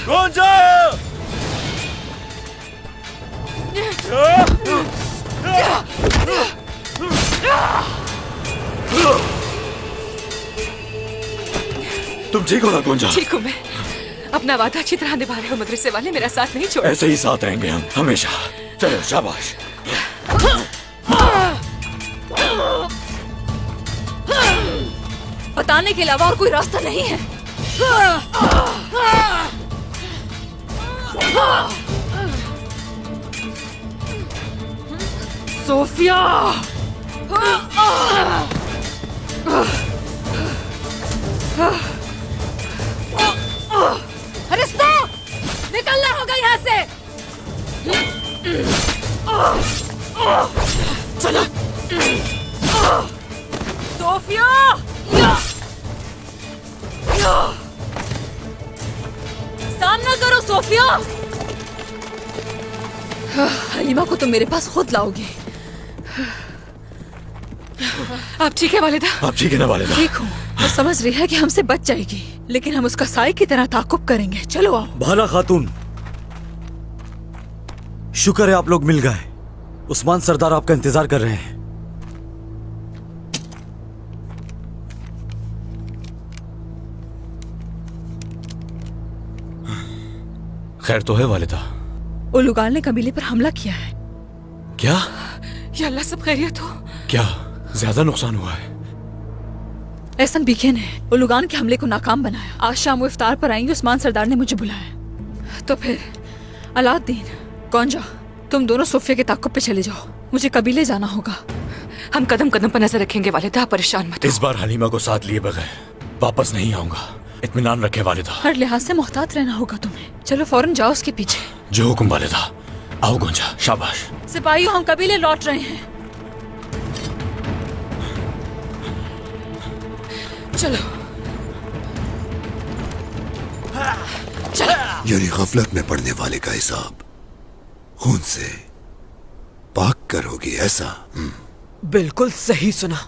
गोंजा! तुम ठीक हो ना गोंजा? ठीक हूँ मैं। अपना वादा अच्छी तरह निभा रहे हो मदरसे वाले, मेरा साथ नहीं छोड़। ऐसे ही साथ रहेंगे हम हमेशा। चलो शाबाश। बताने के अलावा और कोई रास्ता नहीं है। सोफिया! अरिस्ता! निकलना होगा यहाँ से। चलो। सोफिया! सामना करो सोफिया। हलीमा को तुम मेरे पास खुद लाओगे। आप ठीक है वालिदा? आप ठीक है ना वालिदा? ठीक हूँ। वो समझ रही है कि हमसे बच जाएगी, लेकिन हम उसका साए की तरह ताकुब करेंगे। चलो आओ। भाला खातून, शुक्र है आप लोग मिल गए। उस्मान सरदार आपका इंतजार कर रहे हैं। खैर तो है वालिदा? उलुगान ने कबीले पर हमला किया है। क्या? या अल्लाह सब खैरियत हो? क्या ज्यादा नुकसान हुआ है? एहसन बीके ने उलुगान के हमले को नाकाम बनाया। आज शाम वो इफ्तार पर आएंगे। उस्मान सरदार ने मुझे बुलाया। तो फिर अलाउद्दीन, गोंजा, तुम दोनों सोफिया के ताकुब पे चले जाओ। मुझे कबीले जाना होगा। हम कदम कदम पर नजर रखेंगे वालिदा, परेशान मत हो। इस बार हलीमा को साथ लिए बगैर वापस नहीं आऊंगा। इत्मीनान रखे वालिदा। हर लिहाज से मोहतात रहना होगा तुम्हें। चलो फौरन जाओ उसके पीछे। जो हुक्म वालिदा। आओ गोंजा, शाबाश। सिपाहियों, हम कबीले लौट रहे हैं। चलो यानी गफलत में पड़ने वाले का हिसाब खून से पाक करोगी, ऐसा? बिल्कुल सही सुना।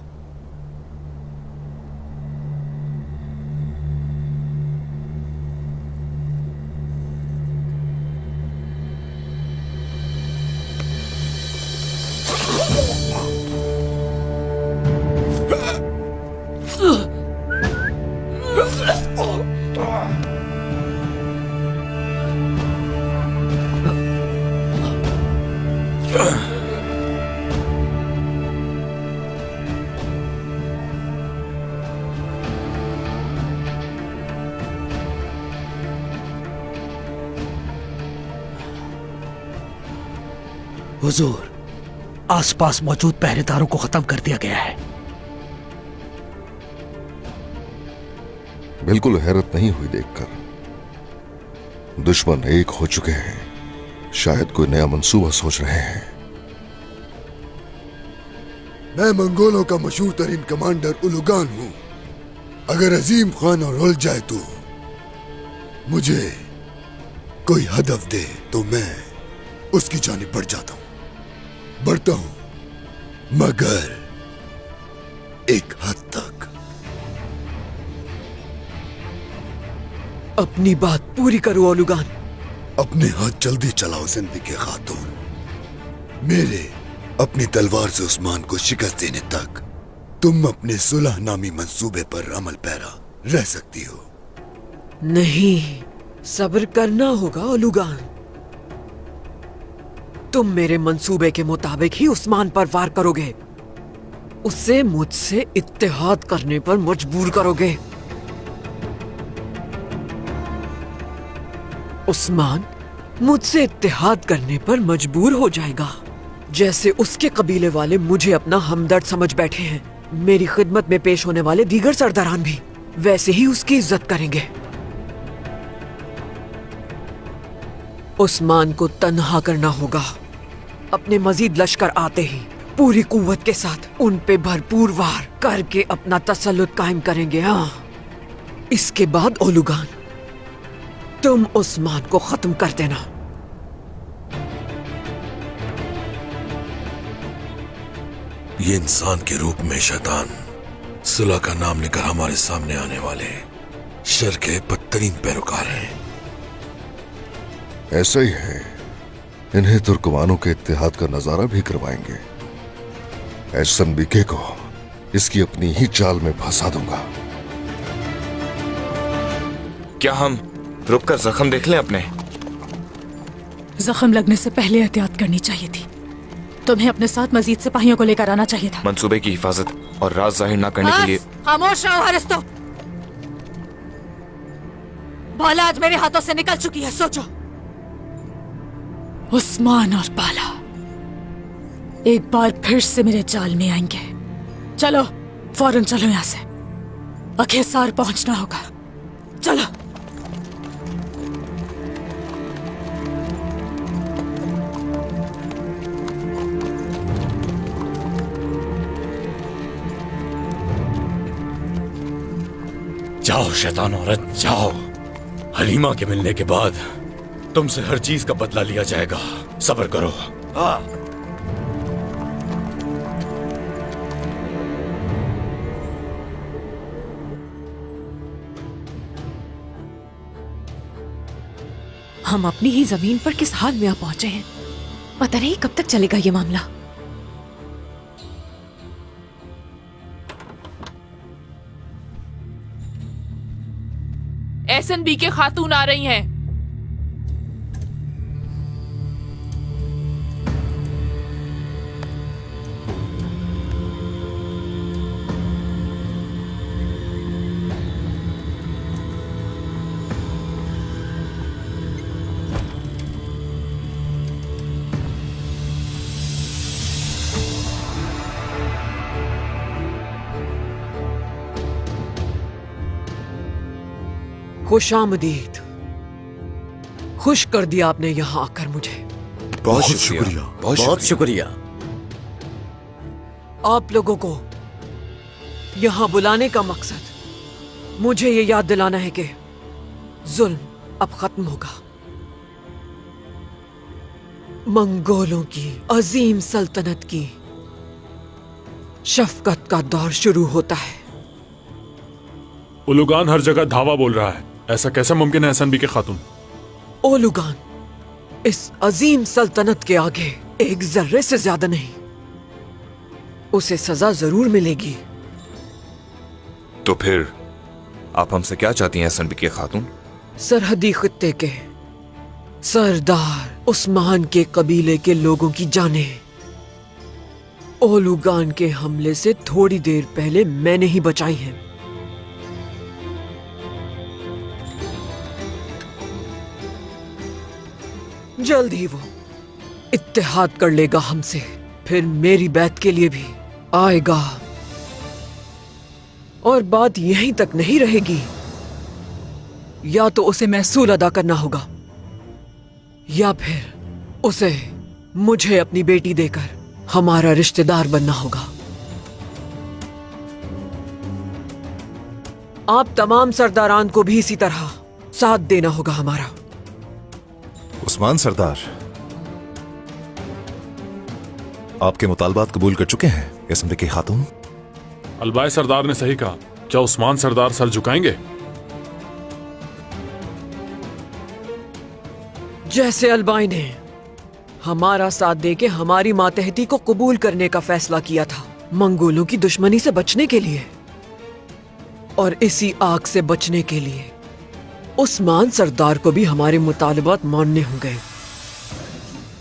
हुजूर, आसपास मौजूद पहरेदारों को खत्म कर दिया गया है। बिल्कुल हैरत नहीं हुई देखकर। दुश्मन एक हो चुके हैं, शायद कोई नया मंसूबा सोच रहे हैं। मैं मंगोलों का मशहूर तरीन कमांडर उलुगान हूं। अगर अजीम खान और उल जाए तो मुझे कोई हदफ दे तो मैं उसकी जानिब बढ़ जाता हूं, बढ़ता हूं, मगर एक हद तक। अपनी बात पूरी करो ओलुगान। अपने हाथ जल्दी चलाओ जिंदगी खातून। मेरे अपनी तलवार से उस्मान को शिकस्त देने तक तुम अपने सुलह नामी मंसूबे पर अमल पैरा रह सकती हो। नहीं, सब्र करना होगा ओलुगान। तुम मेरे मंसूबे के मुताबिक ही उस्मान पर वार करोगे, उसे मुझसे इत्तेहाद करने पर मजबूर करोगे। उस्मान मुझसे इत्तेहाद करने पर मजबूर हो जाएगा, जैसे उसके कबीले वाले मुझे अपना हमदर्द समझ बैठे हैं। मेरी खिदमत में पेश होने वाले दीगर सरदारान भी वैसे ही उसकी इज्जत करेंगे। उस्मान को तन्हा करना होगा। अपने मजीद लश्कर आते ही पूरी कुव्वत के साथ उन पे भरपूर वार करके अपना तसल्लुत कायम करेंगे। हाँ, इसके बाद ओलुगान तुम उस्मान को खत्म कर देना। ये इंसान के रूप में शैतान सुलह का नाम लेकर हमारे सामने आने वाले शर के बदतरीन पैरोकार हैं। ऐसा ही है, इन्हें तुर्कमानों के इत्तेहाद का नजारा भी करवाएंगे। एहसन बीके को इसकी अपनी ही चाल में फंसा दूंगा। क्या हम रुककर जख्म देख लें अपने? जख्म लगने से पहले एहतियात करनी चाहिए थी। तुम्हें अपने साथ मजीद सिपाहियों को लेकर आना चाहिए था। मंसूबे की हिफाजत और राज जाहिर न करने के लिए। खामोश रहो हरिस्तो। बाला आज मेरे हाथों से निकल चुकी है। सोचो, उस्मान और बाला एक बार फिर से मेरे जाल में आएंगे। चलो, फौरन चलो यहां से। अखेसार पहुंचना होगा। चलो। जाओ शैतान औरत, जाओ। हलीमा के मिलने के बाद तुमसे हर चीज का बदला लिया जाएगा। सब्र करो। हम अपनी ही जमीन पर किस हाल में आ पहुंचे हैं। पता नहीं कब तक चलेगा ये मामला। एसएनबी के खातून आ रही हैं। खुशामदीद। खुश कर दिया आपने यहाँ आकर मुझे। बहुत शुक्रिया, बहुत शुक्रिया। आप लोगों को यहाँ बुलाने का मकसद मुझे ये याद दिलाना है कि जुल्म अब खत्म होगा। मंगोलों की अजीम सल्तनत की शफकत का दौर शुरू होता है। उलुगान हर जगह धावा बोल रहा है। ऐसा कैसे मुमकिन है एसएनबी के खातून? ओलुगान इस अजीम सल्तनत के आगे एक जर्रे से ज्यादा नहीं। उसे सजा जरूर मिलेगी। तो फिर आप हमसे क्या चाहती हैं एसएनबी खातून? सरहदी खित्ते के सरदार उस्मान के कबीले के लोगों की जानें ओलुगान के हमले से थोड़ी देर पहले मैंने ही बचाई हैं। जल्द ही वो इत्तेहाद कर लेगा हमसे, फिर मेरी बैत के लिए भी आएगा। और बात यहीं तक नहीं रहेगी, या तो उसे महसूल अदा करना होगा या फिर उसे मुझे अपनी बेटी देकर हमारा रिश्तेदार बनना होगा। आप तमाम सरदारान को भी इसी तरह साथ देना होगा हमारा। उस्मान सरदार, आपके मुतालबात कबूल कर चुके हैं एसएनबी की खातून? अलबाई सरदार ने सही कहा। क्या उस्मान सरदार सर झुकाएंगे? जैसे अलबाई ने हमारा साथ देके हमारी मातहती को कबूल करने का फैसला किया था, मंगोलों की दुश्मनी से बचने के लिए और इसी आग से बचने के लिए उस्मान सरदार को भी हमारे मुतालबात मानने होंगे।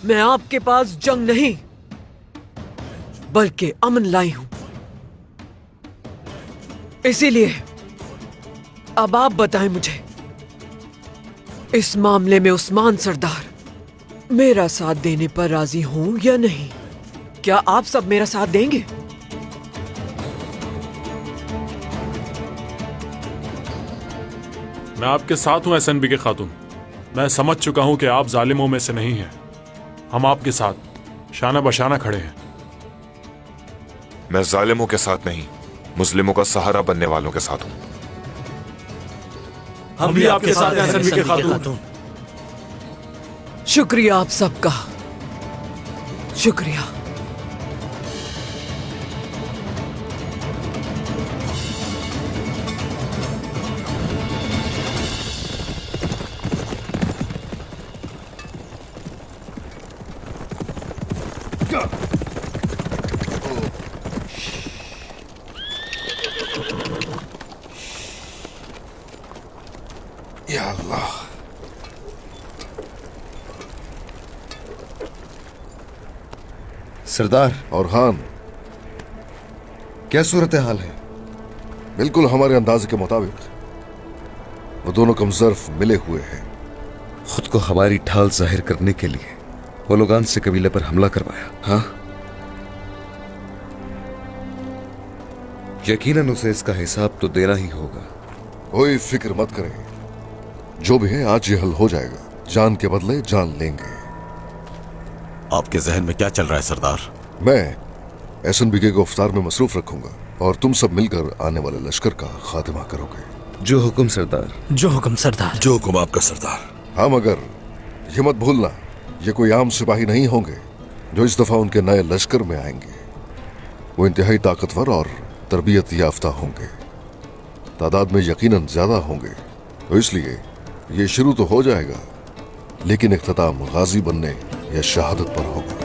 मैं आपके पास जंग नहीं बल्कि अमन लाई हूं। इसीलिए अब आप बताएं मुझे, इस मामले में उस्मान सरदार मेरा साथ देने पर राजी हों या नहीं? क्या आप सब मेरा साथ देंगे? मैं आपके साथ हूं एसएनबी के खातून। मैं समझ चुका हूं कि आप जालिमों में से नहीं हैं। हम आपके साथ शाना बशाना खड़े हैं। मैं जालिमों के साथ नहीं, मुस्लिमों का सहारा बनने वालों के साथ हूं। हम भी आपके साथ हैं एसएनबी के खातून। शुक्रिया आप सबका, शुक्रिया। या अल्लाह। सरदार और खान, क्या सूरत हाल है? बिल्कुल हमारे अंदाजे के मुताबिक वो दोनों कमजर्फ मिले हुए हैं। खुद को हमारी ढाल जाहिर करने के लिए ओलुगान से कबीले पर हमला करवाया। हाँ, यकीनन उसे इसका हिसाब तो देना ही होगा। कोई फिक्र मत करें, जो भी है आज ये हल हो जाएगा। जान के बदले जान लेंगे। आपके जहन में क्या चल रहा है सरदार? मैं एसएनबी के गुफ्तार में मसरूफ रखूंगा और तुम सब मिलकर आने वाले लश्कर का खात्मा करोगे। जो हुक्म सरदार। जो हुक्म सरदार। जो हुक्म आपका सरदार। हाँ, मगर ये मत भूलना, ये कोई आम सिपाही नहीं होंगे जो इस दफा उनके नए लश्कर में आएंगे। वो इंतहाई ताकतवर और तरबियत याफ्ता होंगे, तादाद में यकीनन ज्यादा होंगे। तो इसलिए ये शुरू तो हो जाएगा, लेकिन इख्तिताम गाजी बनने या शहादत पर होगा।